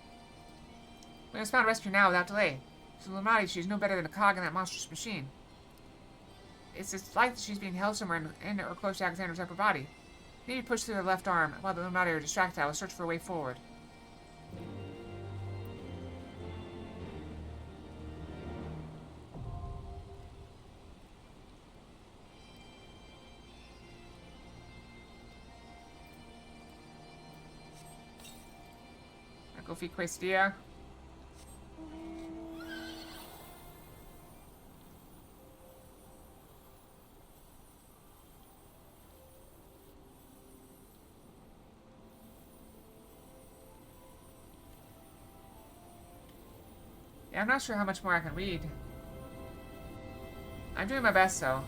We must find a rescue now without delay. To the Illuminati, she's no better than a cog in that monstrous machine. It's like that she's being held somewhere in or close to Alexander's upper body. Maybe push through her left arm while the Illuminati are distracted. I will search for a way forward. Go feed Questia. Yeah, I'm not sure how much more I can read. I'm doing my best, though.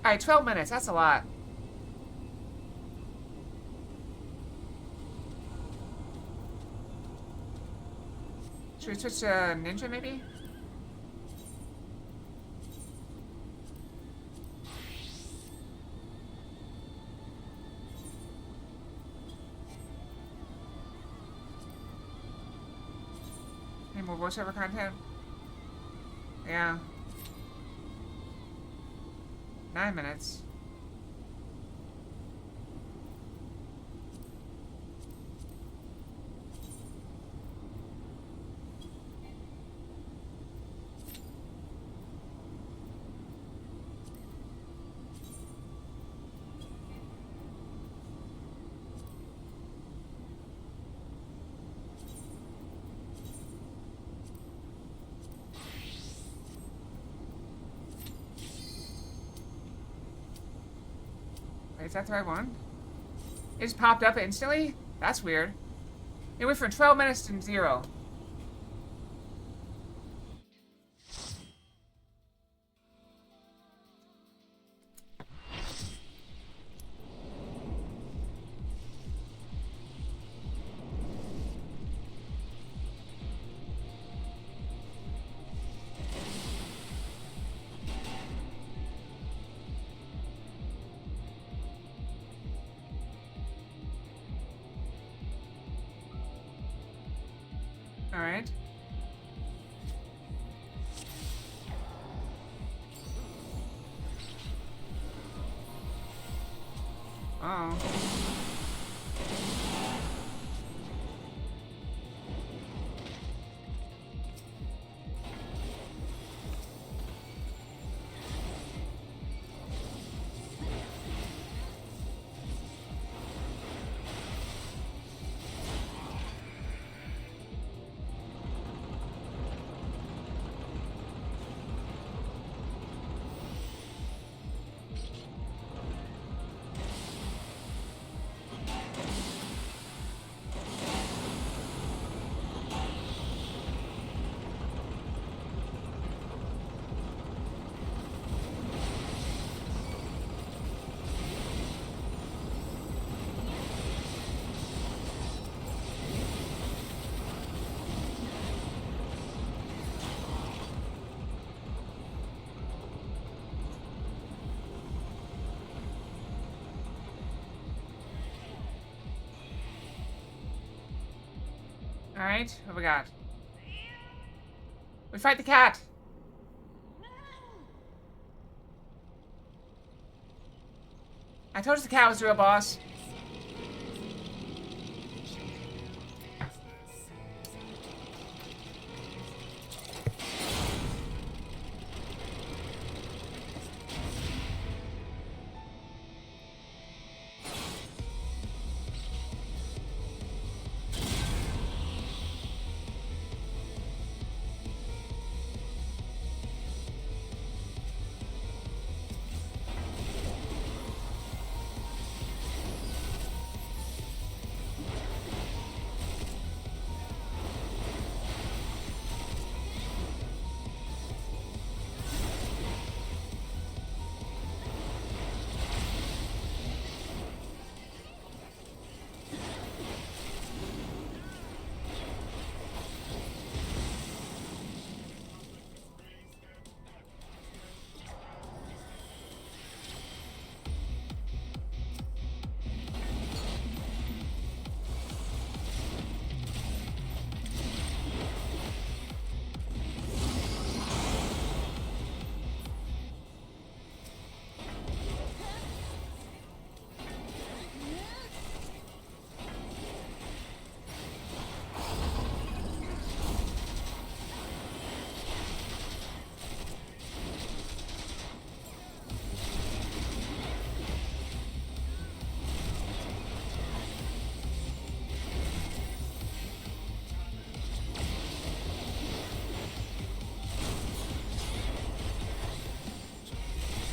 Alright, 12 minutes. That's a lot. Should we switch to Ninja, maybe? Any more voiceover content? Yeah. 9 minutes. Wait, is that the right one? It just popped up instantly? That's weird. It went from 12 minutes to 0. Alright. Uh-oh. Alright, what we got? We fight the cat! I told you the cat was the real boss.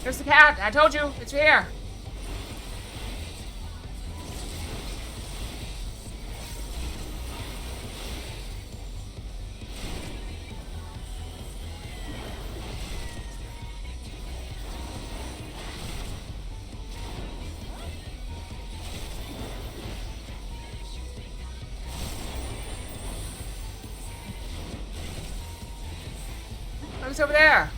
There's the cat! I told you! It's here! Who's over there?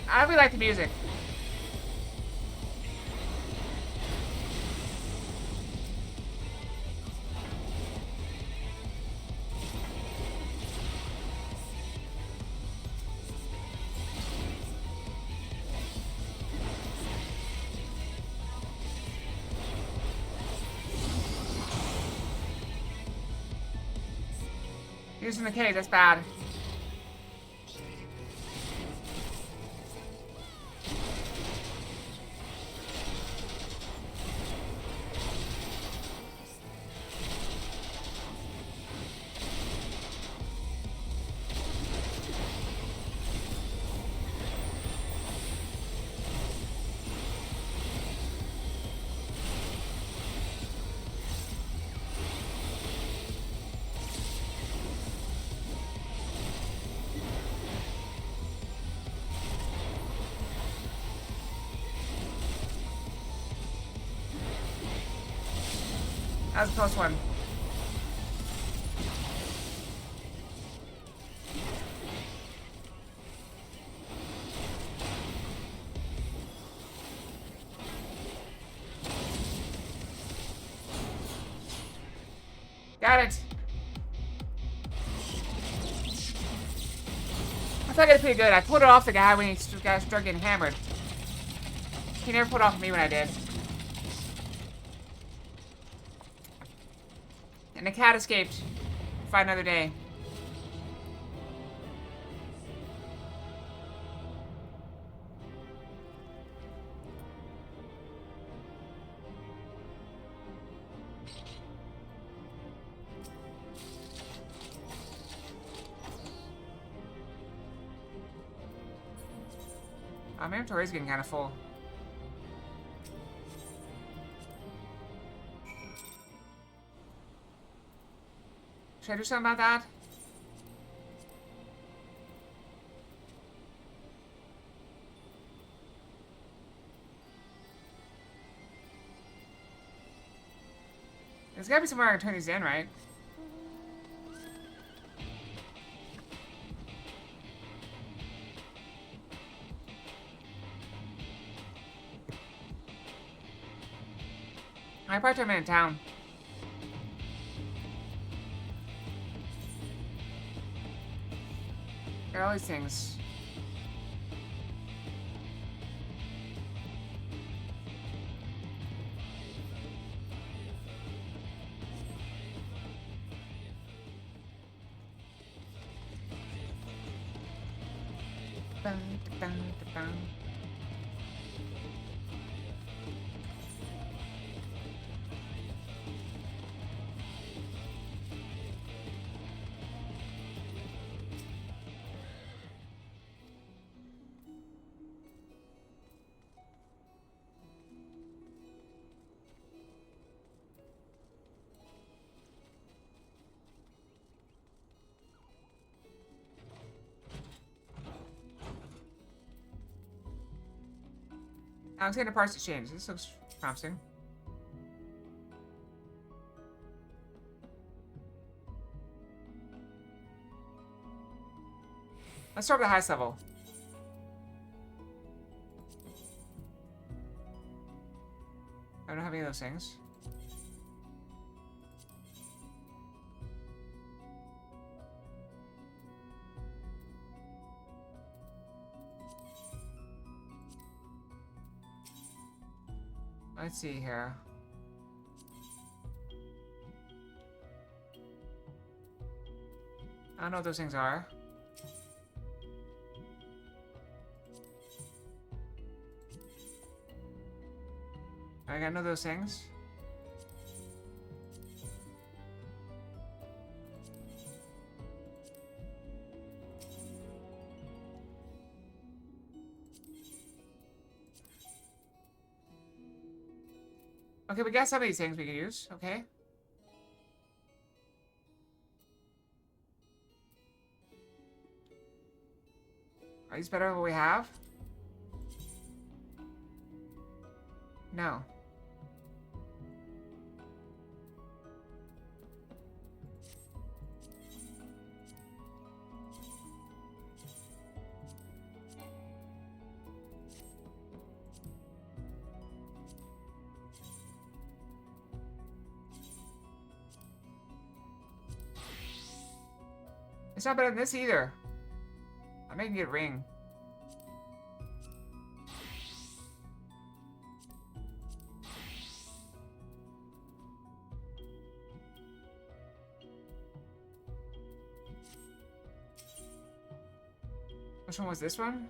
I really like the music. Using the cage, that's bad. That was a close one. Got it. I got it pretty good. I pulled it off the guy when he started getting hammered. He never pulled it off me when I did. And the cat escaped. Fight another day. My inventory is getting kind of full. Should I do something about that? There's gotta be somewhere I can turn these in, right? I probably turn them in town. Got all these things. Dun, dun, dun, dun. Alexander parts exchange. This looks promising. Let's start with the highest level. I don't have any of those things. Let's see here. I don't know what those things are. I got none of those things. Okay, we got some of these things we can use. Okay. Are these better than what we have? No. It's not better than this either. I'm making it a ring. Which one was this one?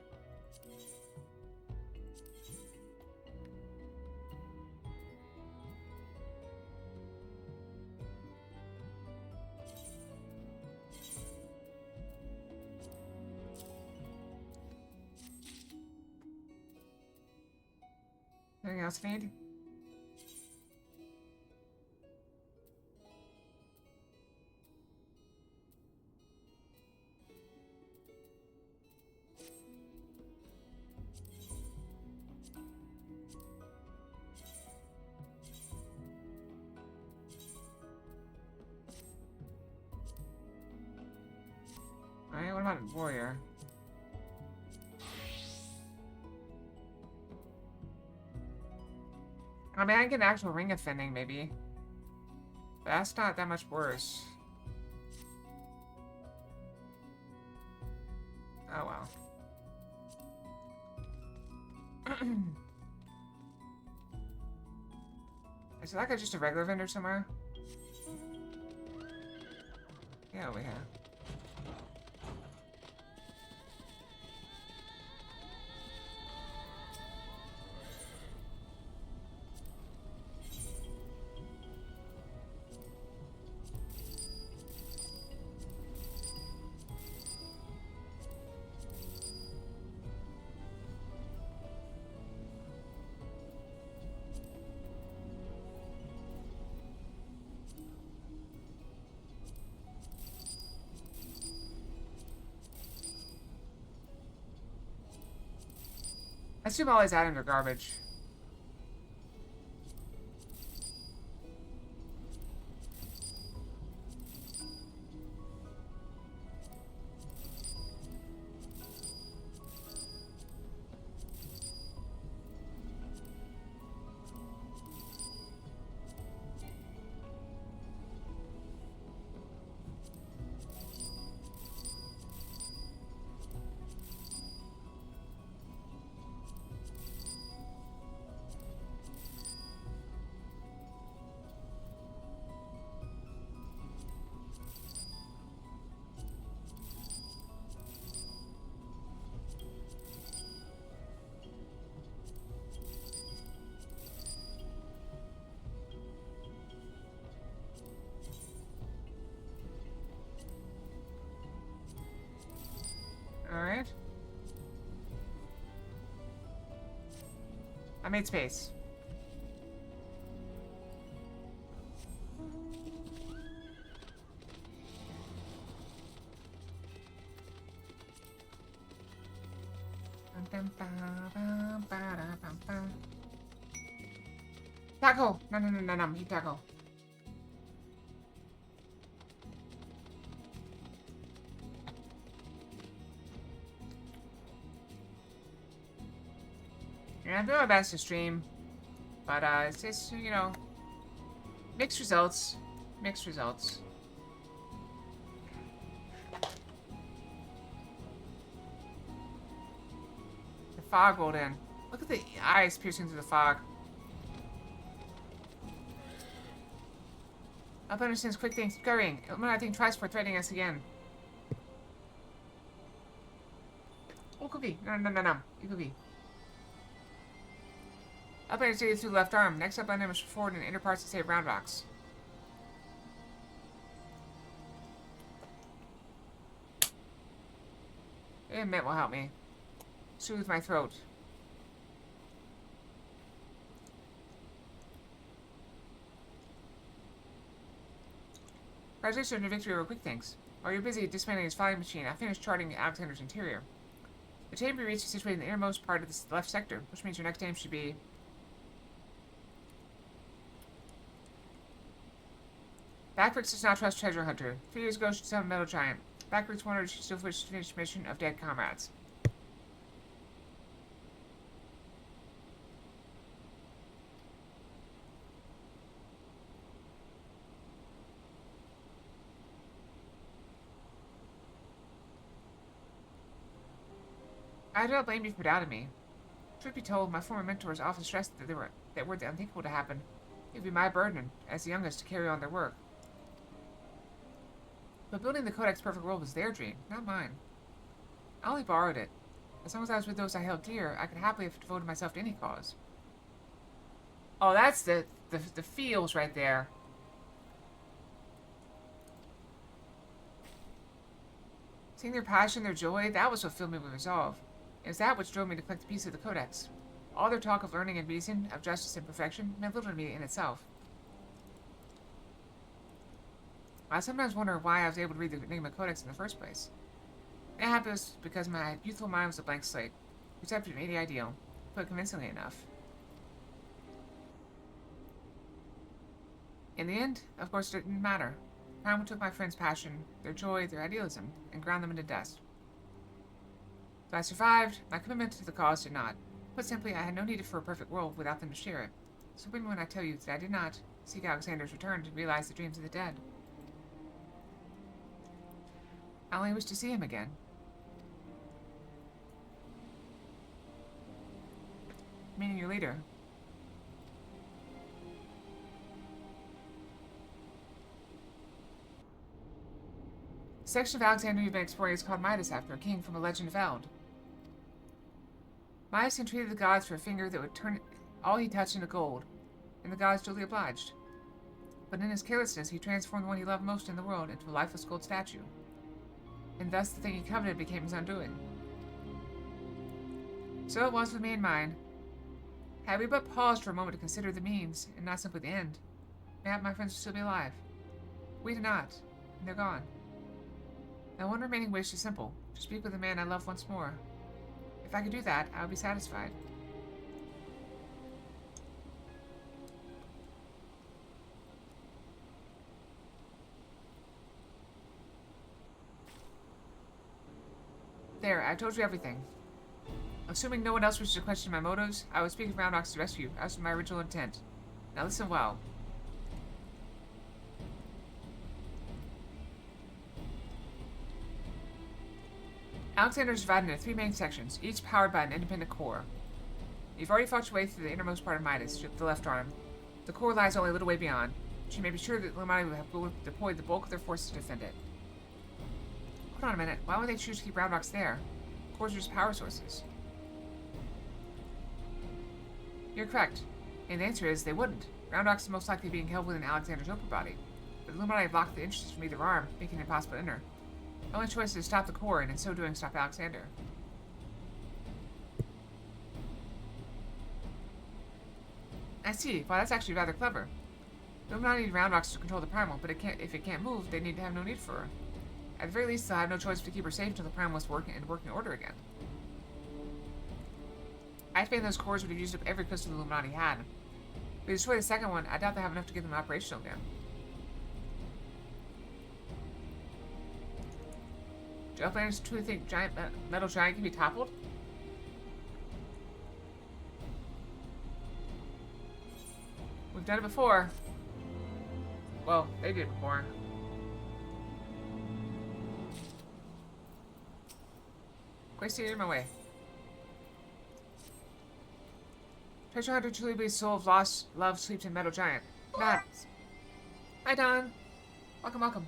Anything else I need? Alright, what about warrior? I mean, I can get an actual ring offending, maybe. But that's not that much worse. Oh well. Is that guy just a regular vendor somewhere? Yeah, over here. I assume all these items are garbage. Alright. I made space. Taco! No, no, no, no, no. Eat taco. Yeah, I'm doing my best to stream. But, it's just, you know, mixed results. Mixed results. The fog rolled in. Look at the eyes piercing through the fog. Up understands quick things scurrying. I think twice for threatening us again. Oh, cookie. No, no, no, no. You cookie. Up understands through the left arm. Next up on him is forward and inner parts to save round rocks. A mint will help me. Soothe my throat. Congratulations on your victory over quick things. While you're busy dismantling his flying machine, I finished charting Alexander's interior. The chamber you reached is situated in the innermost part of the left sector, which means your next aim should be... Backbricks does not trust treasure hunter. 3 years ago, she summoned Metal Giant. Backbricks wondered she still wished to finish the mission of dead comrades. I do not blame you for doubting me. Truth be told, my former mentors often stressed that were the unthinkable to happen. It would be my burden, as the youngest, to carry on their work. But building the Codex Perfect World was their dream, not mine. I only borrowed it. As long as I was with those I held dear, I could happily have devoted myself to any cause. Oh, that's the feels right there. Seeing their passion, their joy, that was what filled me with resolve. It was that which drove me to collect the piece of the Codex. All their talk of learning and reason, of justice and perfection, meant little to me in itself. I sometimes wonder why I was able to read the Enigma Codex in the first place. It happens because my youthful mind was a blank slate, receptive to any ideal, put convincingly enough. In the end, of course, it didn't matter. Time took my friends' passion, their joy, their idealism, and ground them into dust. So I survived, my commitment to the cause did not. Put simply, I had no need for a perfect world without them to share it. So when I tell you that I did not seek Alexander's return to realize the dreams of the dead. I only wish to see him again. meaning your leader. The section of Alexander you've been exploring is called Midas, after a king from a legend of Eld. Midas entreated the gods for a finger that would turn all he touched into gold, and the gods duly obliged. But in his carelessness, he transformed the one he loved most in the world into a lifeless gold statue, and thus the thing he coveted became his undoing. So it was with me and mine. Had we but paused for a moment to consider the means, and not simply the end, mayhap my friends would still be alive. We did not, and they're gone. My one remaining wish is simple, to speak with the man I love once more. If I could do that, I would be satisfied. There, I've told you everything. Assuming no one else wishes to question my motives, I would speak of Round Ox's rescue, as was my original intent. Now listen well. Alexander is divided into 3 main sections, each powered by an independent core. You've already fought your way through the innermost part of Midas, the left arm. The core lies only a little way beyond, but you may be sure that the Illuminati will have deployed the bulk of their forces to defend it. Hold on a minute, why would they choose to keep Round Ox there? Cores are just power sources. You're correct, and the answer is they wouldn't. Round Ox is most likely being held within Alexander's upper body, but the Illuminati have blocked the entrances from either arm, making it impossible to enter. The only choice is to stop the core, and in so doing, stop Alexander. I see. Well, that's actually rather clever. The Illuminati need Round Ox to control the Primal, but if it can't move, they need to have no need for her. At the very least, they'll have no choice but to keep her safe until the Primal is working order again. I expect those cores would have used up every crystal the Illuminati had. If we destroy the second one, I doubt they'll have enough to get them operational again. Do Elflanders truly think Metal Giant can be toppled? We've done it before. Well, they did it before. Quay in my way. Treasure Hunter truly believes soul of lost love sleeps in Metal Giant. Not. Hi, Don. Welcome, welcome.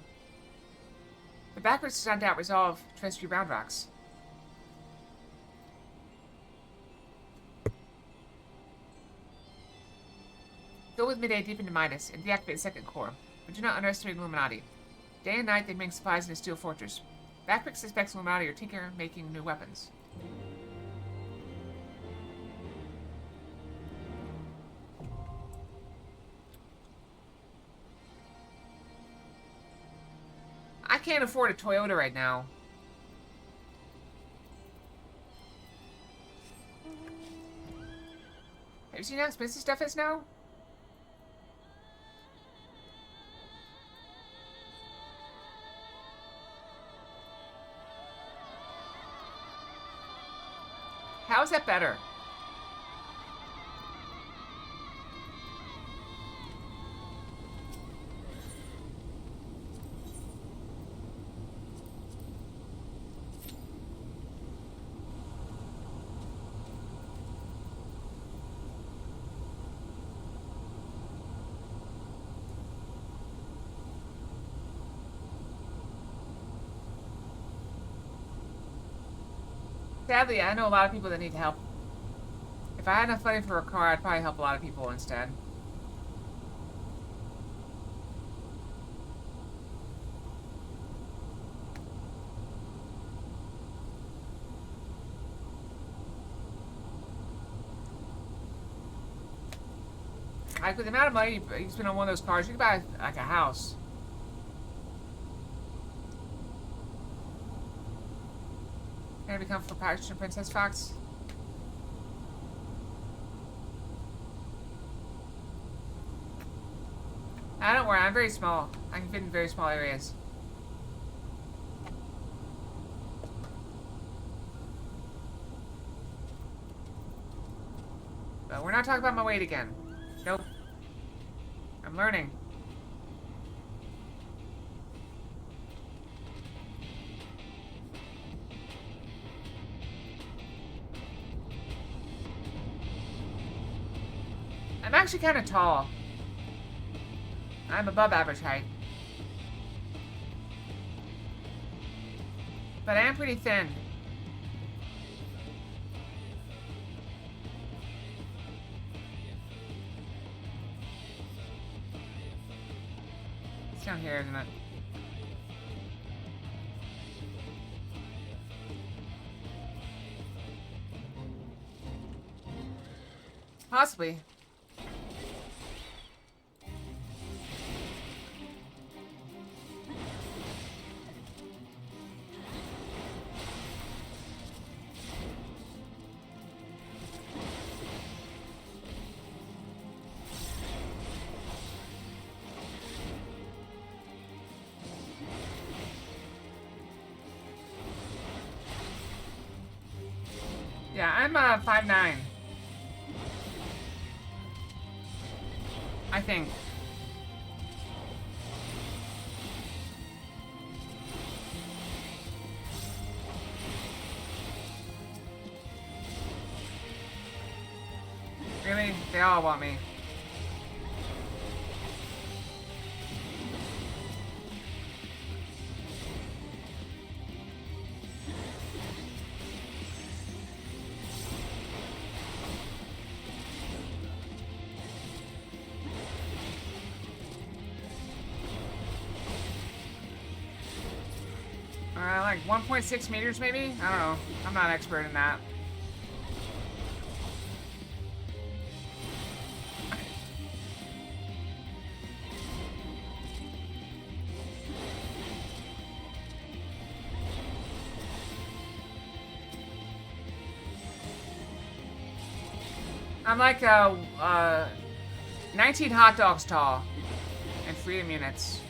The backwards is on doubt resolve to rescue Round Ox. Go with Midday deep into Midas and deactivate the second core, but do not underestimate Illuminati. Day and night they bring supplies in a steel fortress. Backrick suspects Illuminati are tinker making new weapons. I can't afford a Toyota right now. Have you seen how expensive stuff is now? How is that better? Sadly, I know a lot of people that need help. If I had enough money for a car, I'd probably help a lot of people instead. Like, with the amount of money you spend on one of those cars, you could buy, like, a house. Can I become for Pirate and Princess Fox? Don't worry, I'm very small. I can fit in very small areas. But we're not talking about my weight again. Nope. I'm learning. I'm actually kind of tall. I'm above average height. But I am pretty thin. It's down here, isn't it? Possibly. Yeah, I'm 5'9". I think. Really? They all want me. Like 1.6 meters maybe? I don't know. I'm not an expert in that. I'm like 19 hot dogs tall in freedom units.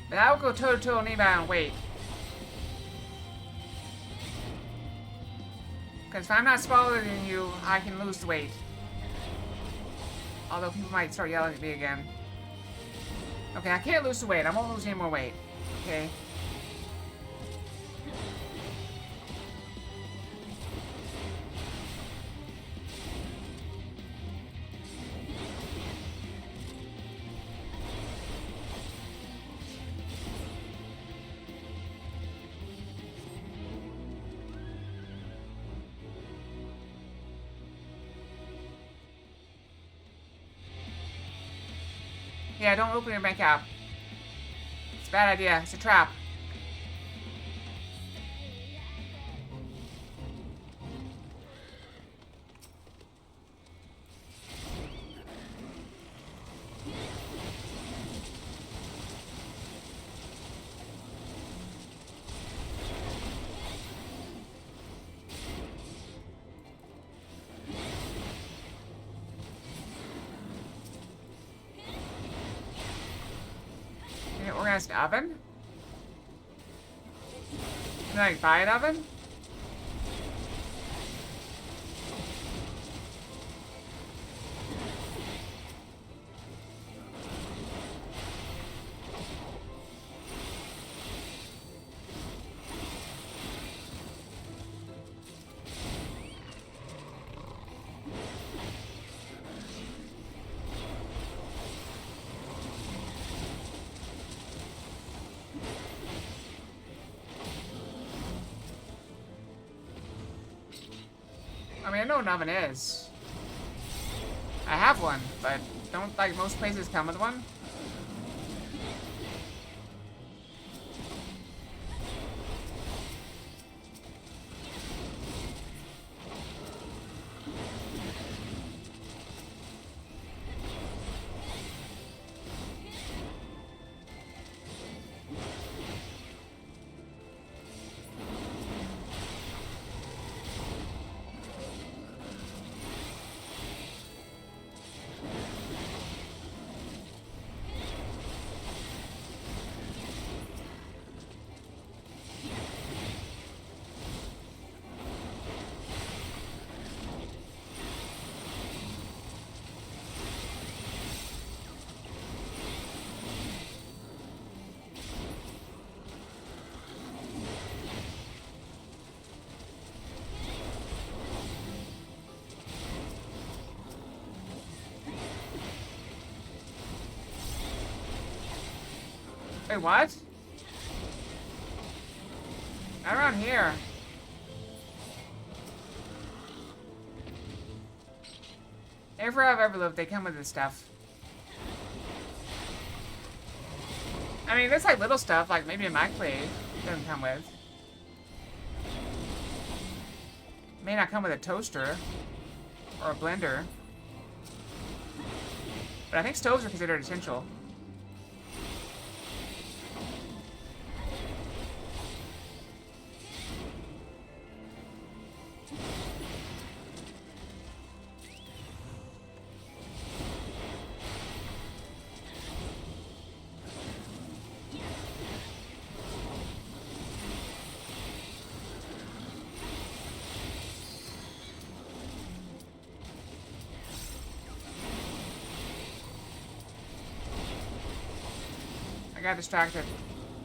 But I will go toe-to-toe Neva on weight. Because if I'm not smaller than you, I can lose the weight. Although people might start yelling at me again. Okay, I can't lose the weight. I won't lose any more weight. Okay. Yeah, don't open your bank app. It's a bad idea. It's a trap. Organized oven? Can I like, buy an oven? I mean, I know what an oven is. I have one, but don't like most places come with one? Wait, what? Not around here. Everywhere I've ever lived, they come with this stuff. I mean, there's like little stuff, like maybe a microwave doesn't come with. May not come with a toaster or a blender. But I think stoves are considered essential. I got distracted.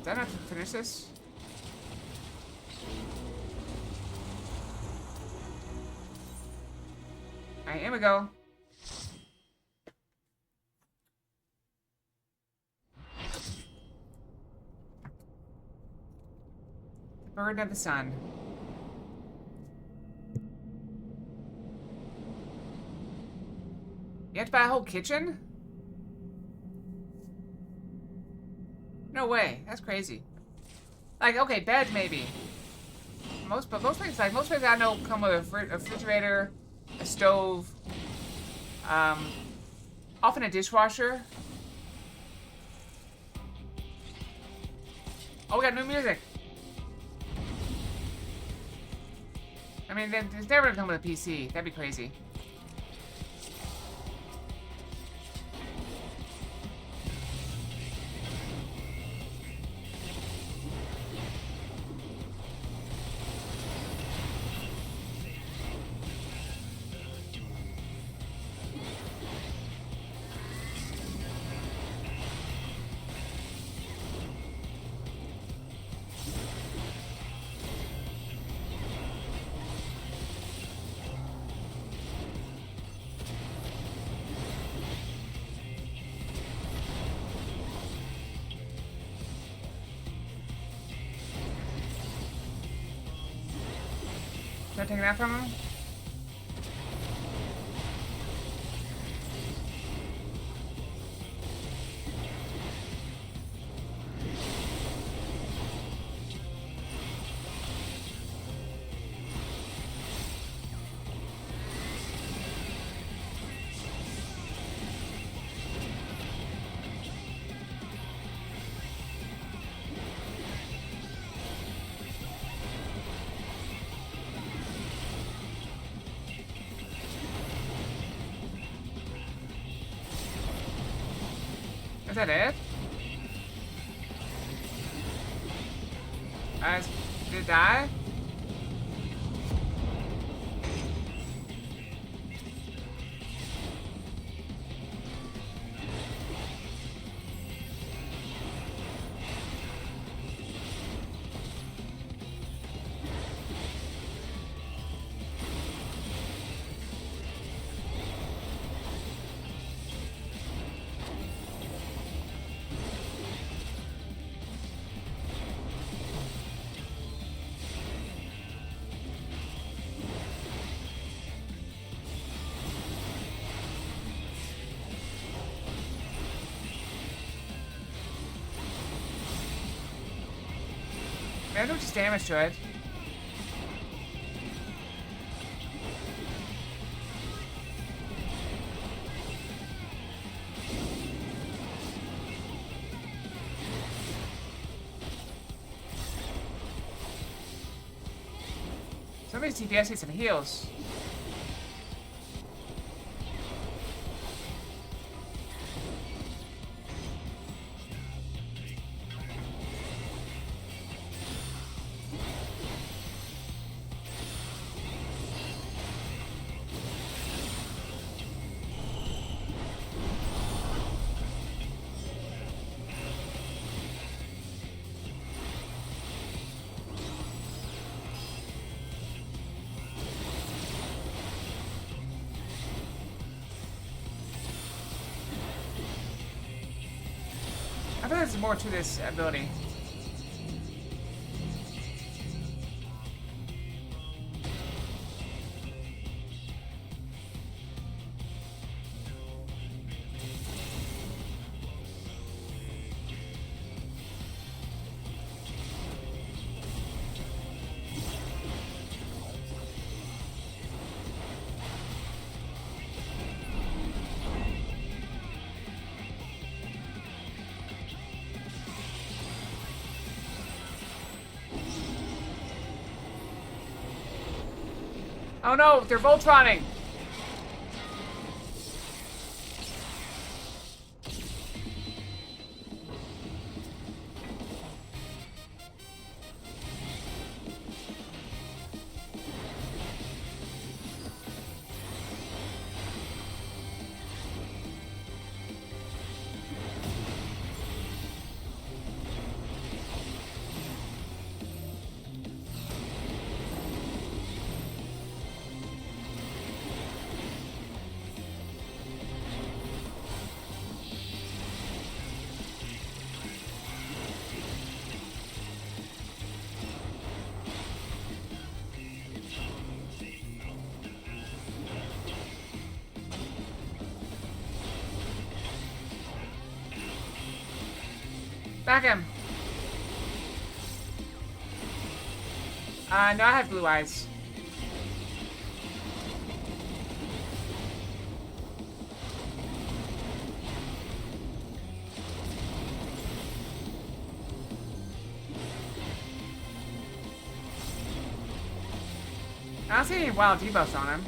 Did I not finish this? Alright, here we go. The burden of the sun. You have to buy a whole kitchen? No way. That's crazy. Like, okay, bed maybe. But most things I know come with a refrigerator, a stove, often a dishwasher. Oh, we got new music. I mean, it's never gonna come with a PC. That'd be crazy. Should I take that from him? Is that it? Did it die? I do just damage to it. Some of these DPS need some heals. I feel like there's more to this ability. Oh no, they're Voltroning! Back him! No, I have blue eyes. I don't see any wild debuffs on him.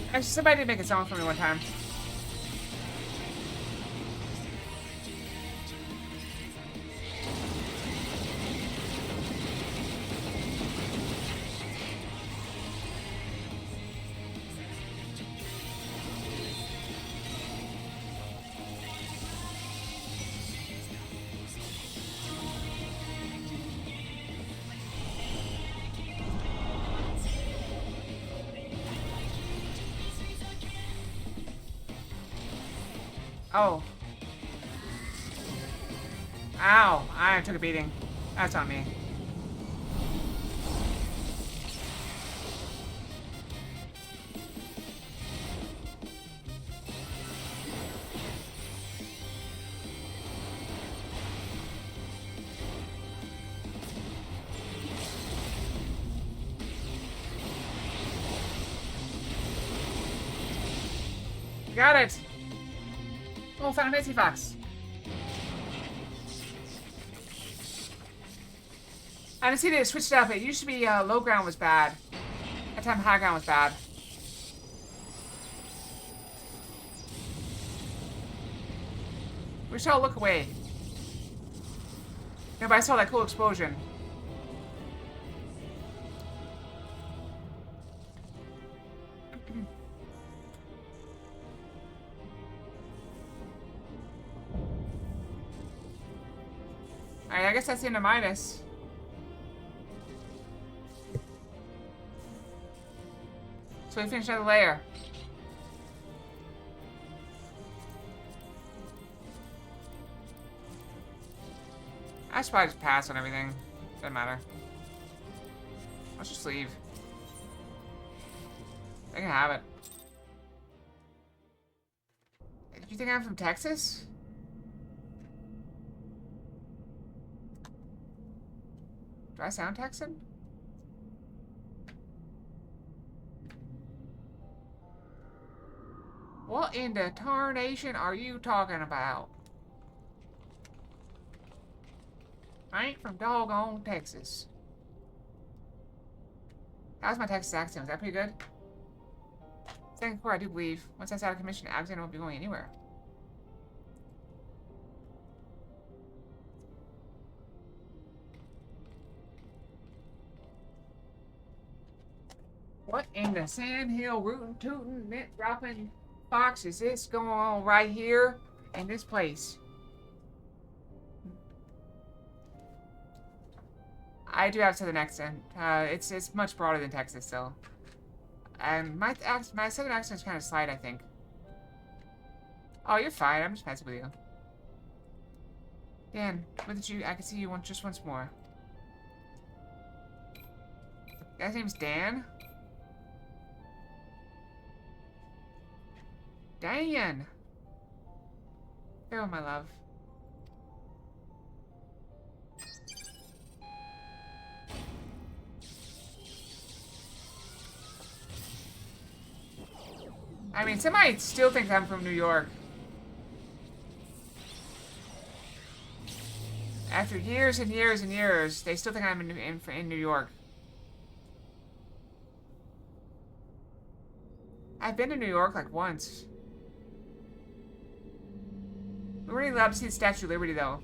Actually, somebody did make a song for me one time. Oh. Ow. I took a beating. That's on me. Got it. Oh, Fantasy Fox. I didn't see they switched it up. It used to be low ground was bad. That time high ground was bad. We shall look away. No, but I saw that cool explosion. Alright, I guess that's the end of Midas. So we finished another layer. I should probably just pass on everything. Doesn't matter. Let's just leave. They can have it. Did you think I'm from Texas? Do I sound Texan? What in the tarnation are you talking about? I ain't from doggone Texas. How's my Texas accent? Was that pretty good? Second core, I do believe. Once that's out of commission, Alexander won't be going anywhere. What in the sandhill rootin' tootin' mint dropping fox is this going on right here in this place? I do have a southern accent. It's much broader than Texas, though. And my southern accent is kind of slight, I think. Oh, you're fine. I'm just messing with you. Dan, where did you? I can see you just once more. Guy's name's Dan. Dan. Farewell, my love. I mean, somebody still thinks I'm from New York. After years and years and years, they still think I'm in New York. I've been to New York like once. We weren't even allowed to see the Statue of Liberty, though.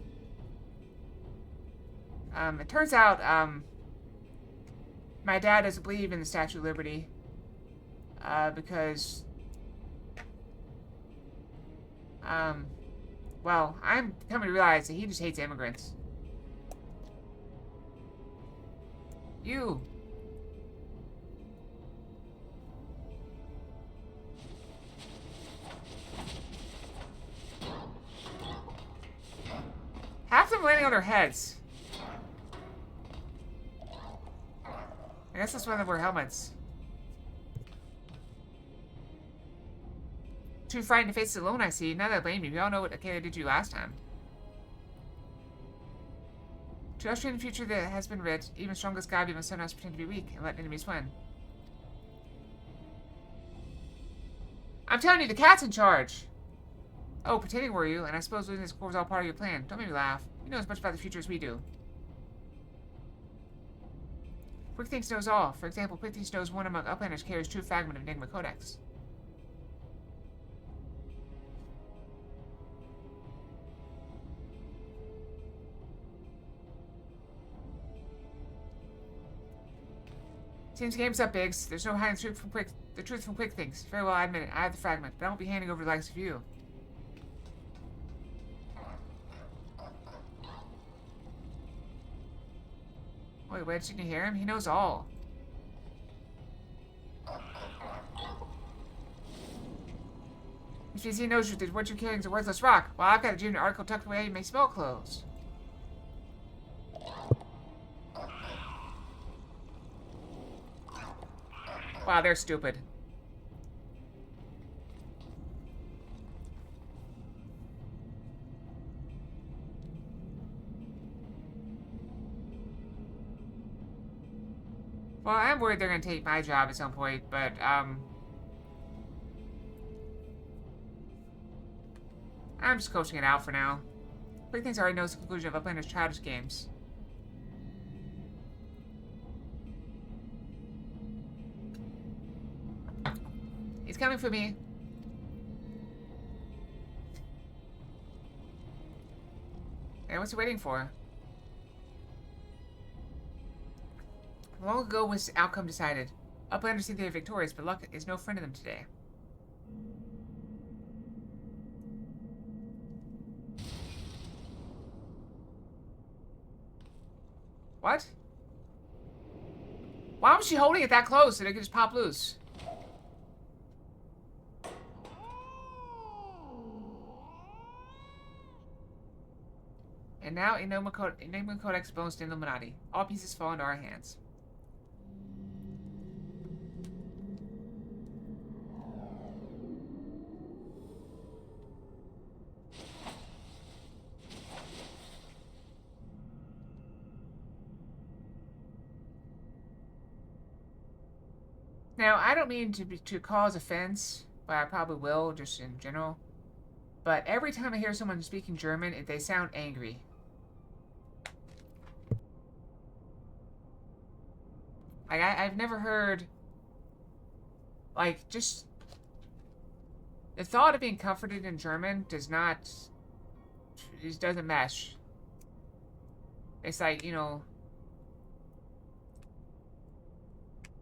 It turns out, my dad doesn't believe in the Statue of Liberty. Because... well, I'm coming to realize that he just hates immigrants. You. Half of them landing on their heads. I guess that's why they wear helmets. Too frightened to face it alone, I see. Now that I blame you, we all know what Akela did to you last time. To usher in the future that has been writ, even strongest god must sometimes pretend to be weak and let enemies win. I'm telling you, the cat's in charge! Oh, pretending were you, and I suppose losing this core was all part of your plan. Don't make me laugh. You know as much about the future as we do. Quick Things knows all. For example, Quick Things knows one among Uplanders carries true fragment of Enigma Codex. Seems game's up, Biggs. There's no hiding the truth from Quick Things. Very well, I admit it. I have the fragment, but I won't be handing over the likes of you. Wait, didn't you hear him? He knows all. If he knows that what you're carrying is a worthless rock, while I've got a junior article tucked away in my spell clothes. Wow, they're stupid. Well, I'm worried they're gonna take my job at some point, but, I'm just coaching it out for now. Quick Things already knows the conclusion of Uplander's childish games. He's coming for me. Hey, what's he waiting for? Long ago was the outcome decided. Uplanders think they are victorious, but luck is no friend of them today. What? Why was she holding it that close so they could just pop loose? And now Enigma Codex belongs to Illuminati. All pieces fall into our hands. Now, I don't mean to cause offense, but I probably will, just in general. But every time I hear someone speaking German, they sound angry. Like, I've never heard... Like, just... The thought of being comforted in German does not... Just doesn't mesh. It's like, you know...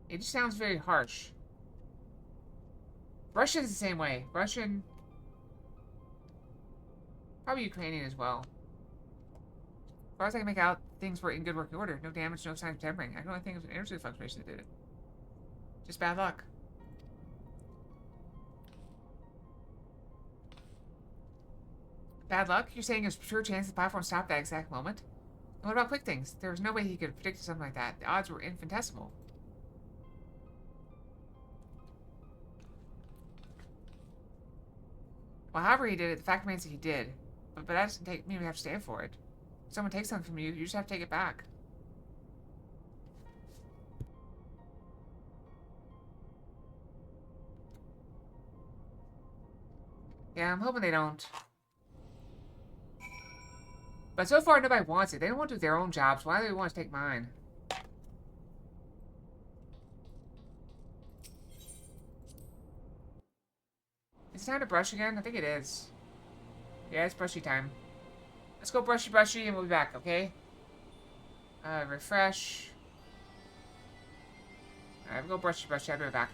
It just sounds very harsh. Russian's the same way. Russian... Probably Ukrainian as well. As far as I can make out, things were in good working order. No damage, no sign of tampering. I can only think it was an energy fluctuation that did it. Just bad luck. Bad luck? You're saying there's a sure chance the platform stopped that exact moment? And what about quick things? There was no way he could have predicted something like that. The odds were infinitesimal. Well, however he did it, the fact remains that he did. But that doesn't mean we have to stand for it. If someone takes something from you, you just have to take it back. Yeah, I'm hoping they don't. But so far, nobody wants it. They don't want to do their own jobs. Why do they want to take mine? Is it time to brush again? I think it is. Yeah, it's brushy time. Let's go brushy brushy and we'll be back, okay? Refresh. Alright, we'll go brushy brushy. I'll be right back.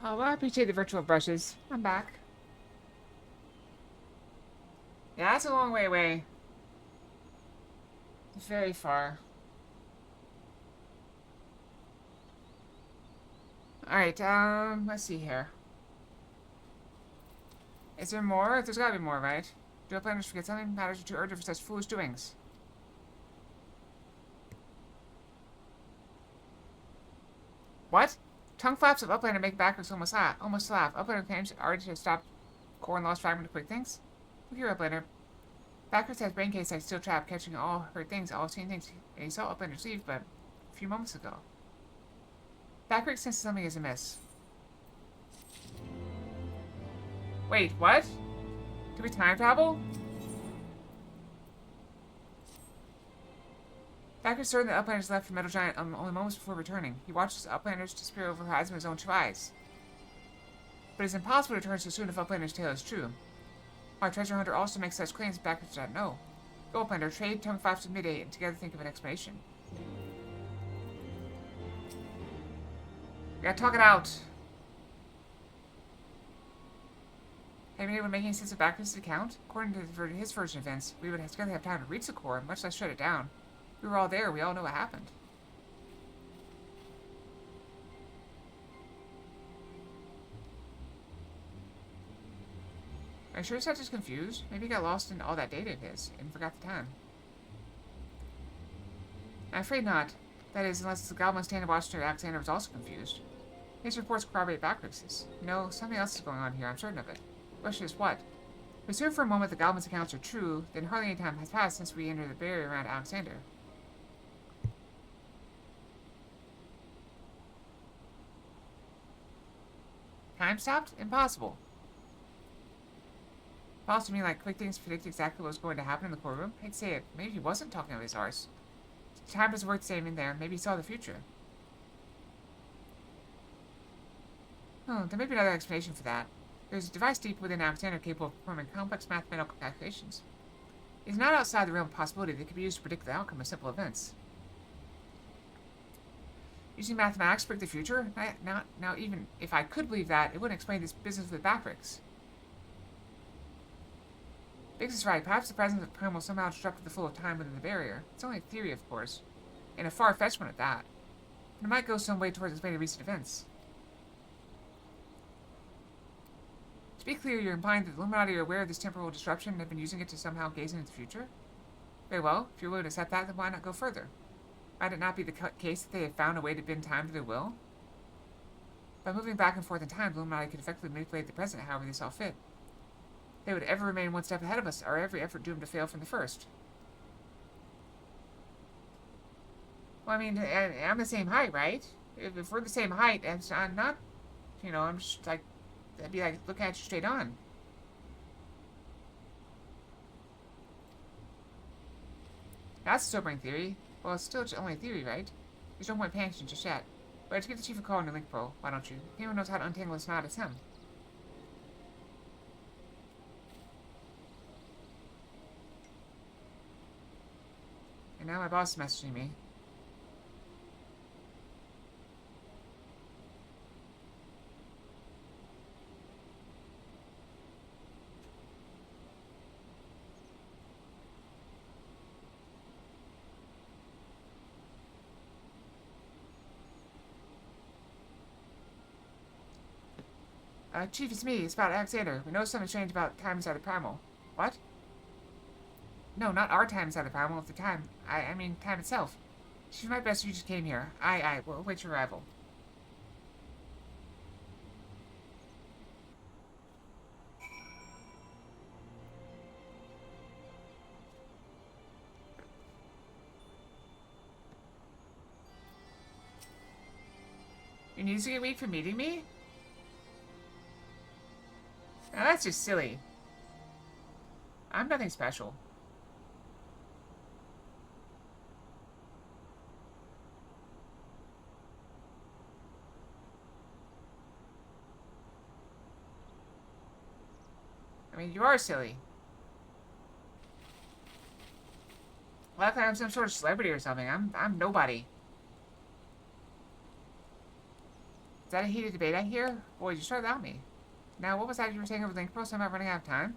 Oh, well, I appreciate the virtual brushes. I'm back. Yeah, that's a long way away. Very far. Alright, let's see here. Is there more? There's gotta be more, right? Do I plan to forget something? Matters are too urgent for such foolish doings. What? Tongue flaps of Uplander make Backrix almost laugh. Uplander claims already to have stopped core and lost fragment of quick things. Look here, Uplander. Backrix has brain case like steel trap, catching all heard things, all seen things. And he saw Uplander's leave, but a few moments ago. Backrix senses something is amiss. Wait, what? Did we time travel? Backrix certain that Uplanders left the Metal Giant only moments before returning. He watches Uplanders disappear over the horizon with his own two eyes. But it's impossible to return so soon if Uplander's tale is true. Our treasure hunter also makes such claims Backrix does not know. Go, Uplander, trade tongue flaps with Midday and together think of an explanation. We gotta talk it out. Have you been making sense of Backrix's account? According to his version of events, we would together have time to reach the core, much less shut it down. We were all there, we all know what happened. Are you sure he's not just confused? Maybe he got lost in all that data of his and forgot the time. I'm afraid not. That is, unless the goblin standing watching Alexander was also confused. His reports corroborate Backrix's. No, something else is going on here, I'm certain of it. The question is what? If we assume for a moment the goblin's accounts are true, then hardly any time has passed since we entered the barrier around Alexander. Time stopped? Impossible. Possible to mean like quick things predict exactly what was going to happen in the courtroom? I'd say it. Maybe he wasn't talking of his arse. Time doesn't work the same in there. Maybe he saw the future. Oh, there may be another explanation for that. There's a device deep within Alexander capable of performing complex mathematical calculations. It's not outside the realm of possibility that could be used to predict the outcome of simple events. Using mathematics to predict the future? Now, even if I could believe that, it wouldn't explain this business with Backrix. Biggs is right. Perhaps the presence of time will somehow disrupt the flow of time within the barrier. It's only a theory, of course. And a far-fetched one at that. But it might go some way towards explaining recent events. To be clear, you're implying that the Illuminati are aware of this temporal disruption and have been using it to somehow gaze into the future? Very well. If you're willing to accept that, then why not go further? Might it not be the case that they have found a way to bend time to their will? By moving back and forth in time, the Illuminati could effectively manipulate the present however they saw fit. They would ever remain one step ahead of us, our every effort doomed to fail from the first. Well, I mean, I'm the same height, right? If we're the same height, I'm not, I'm just like, that'd be like looking at you straight on. That's a sobering theory. Well, it's still only a theory, right? There's no point panicking just yet. But to get the Chief a call on your link pro, why don't you? Anyone knows how to untangle this knot, it's him. And now my boss is messaging me. Chief, it's me. It's about Alexander. We know something strange about time inside the primal. What? No, not our time inside the primal, of the time. I mean, time itself. Chief, my best you just came here. We'll wait your arrival. You need to get weak for meeting me? Now that's just silly. I'm nothing special. I mean, you are silly. Luckily, I'm some sort of celebrity or something. I'm nobody. Is that a heated debate I hear? Boy, you started without me. Now, what was that you were saying over Link Pro? So I'm not running out of time?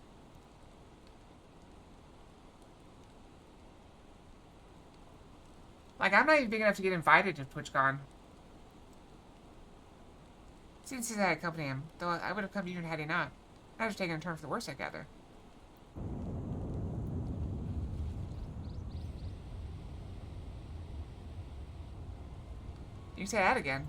Like, I'm not even big enough to get invited to TwitchCon. Since I accompany him, though I would have come even had he not. I was taking a turn for the worse, I gather. You can say that again.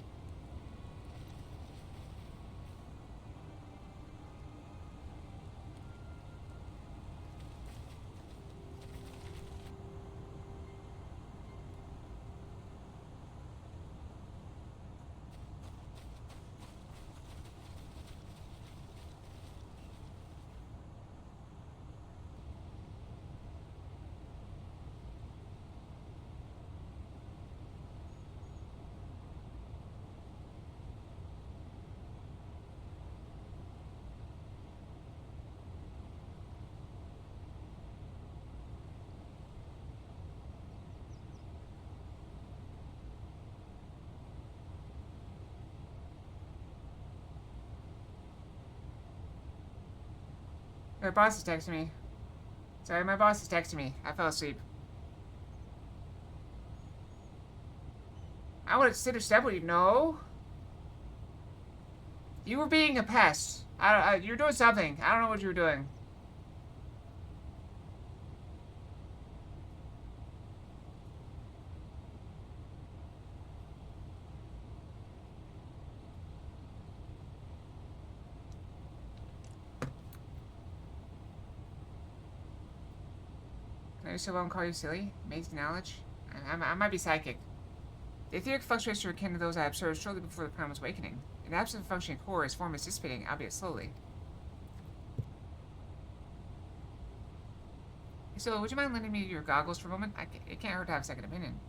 My boss is texting me. Sorry, my boss is texting me. I fell asleep. I would sit or step with you. No. You were being a pest. You're doing something. I don't know what you were doing. Can I so well call you silly? Amazing knowledge? I might be psychic. The etheric fluctuations are akin to those I observed shortly before the planet's awakening. In the absence of a functioning core, its form is dissipating, albeit slowly. So, would you mind lending me your goggles for a moment? It can't hurt to have a second opinion.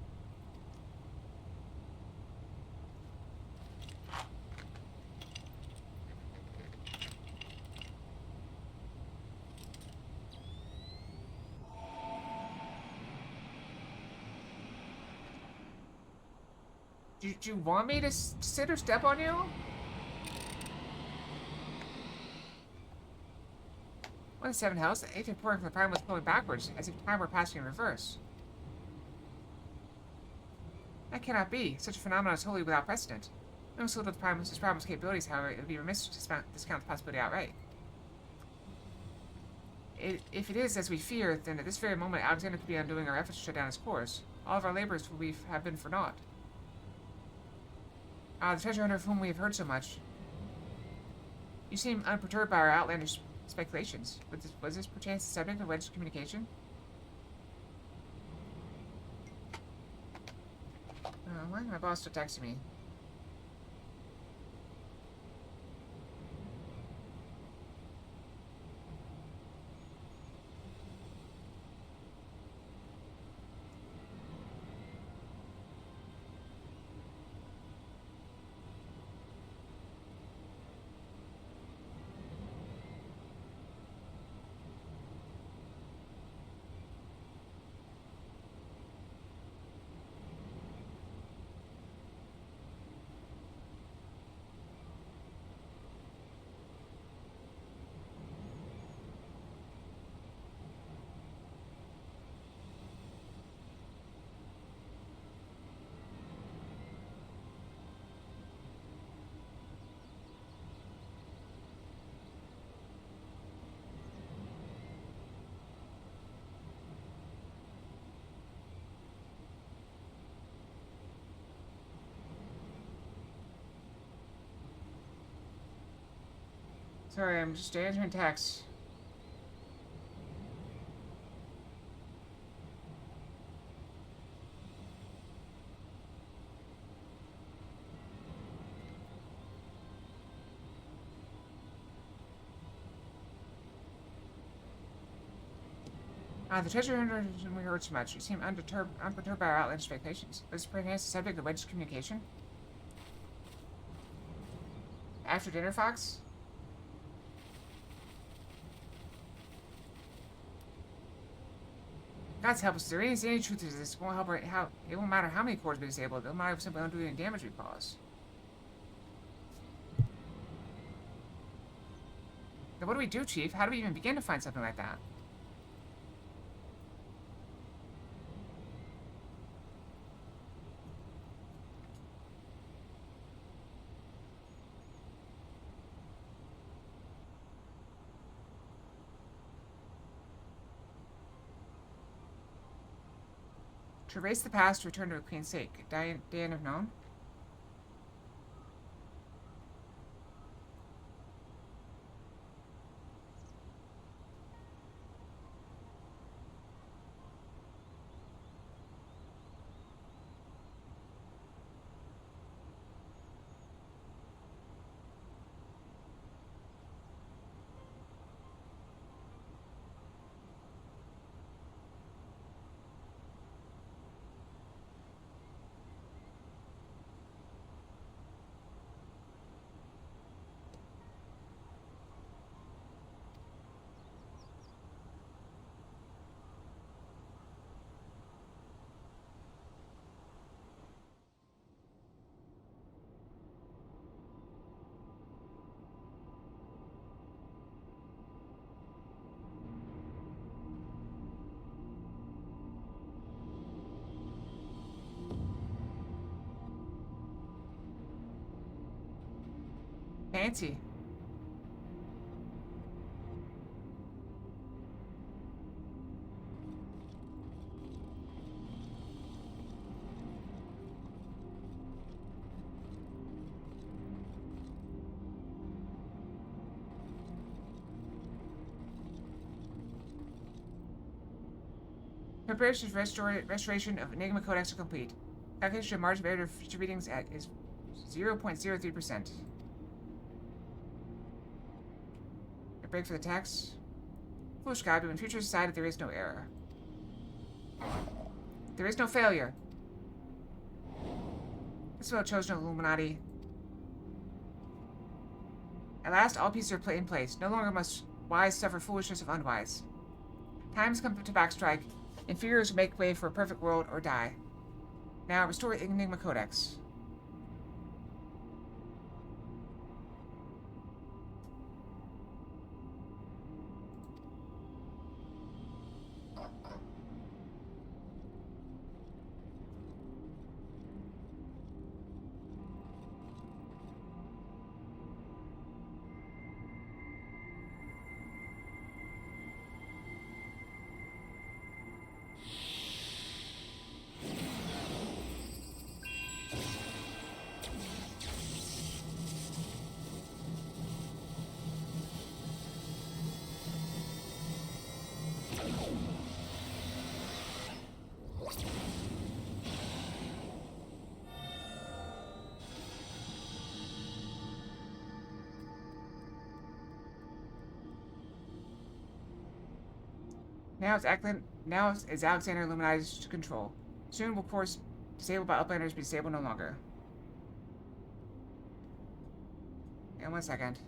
Do you want me to sit or step on you? One of the seven hells, the eighth report from the prime was flowing backwards, as if time were passing in reverse. That cannot be. Such a phenomenon is wholly without precedent. No salute of the prime's capabilities, however, it would be remiss to discount the possibility outright. If it is as we fear, then at this very moment Alexander could be undoing our efforts to shut down his cores. All of our labors have been for naught. The treasure hunter of whom we have heard so much. You seem unperturbed by our outlandish speculations. Was this perchance the subject of wedged communication? Why is my boss still texting me? Sorry, I'm just answering texts. The treasure hunter we heard so much. You seem unperturbed by our outlandish speculations. Was perhaps the subject of wedged communication? After dinner, Fox? God's help us. If there is any truth to this, it won't help. It won't matter how many cores we disable. It'll matter if simply undoing the damage we cause. Then what do we do, Chief? How do we even begin to find something like that? To erase the past, return to a clean sake. Diane have known? Fancy. Preparations for restoration of Enigma Codex are complete. Calculation of margin of error for future readings is 0.03%. A break for the text. Foolish God, but when future is decided, there is no error. There is no failure. This is well chosen, Illuminati. At last, all pieces are in place. No longer must wise suffer foolishness of unwise. Time has come to backstrike. Inferiors make way for a perfect world or die. Now, restore Enigma Codex. Now is Alexander Illuminati's control. Soon will course disabled by Uplanders be disabled no longer. And 1 second.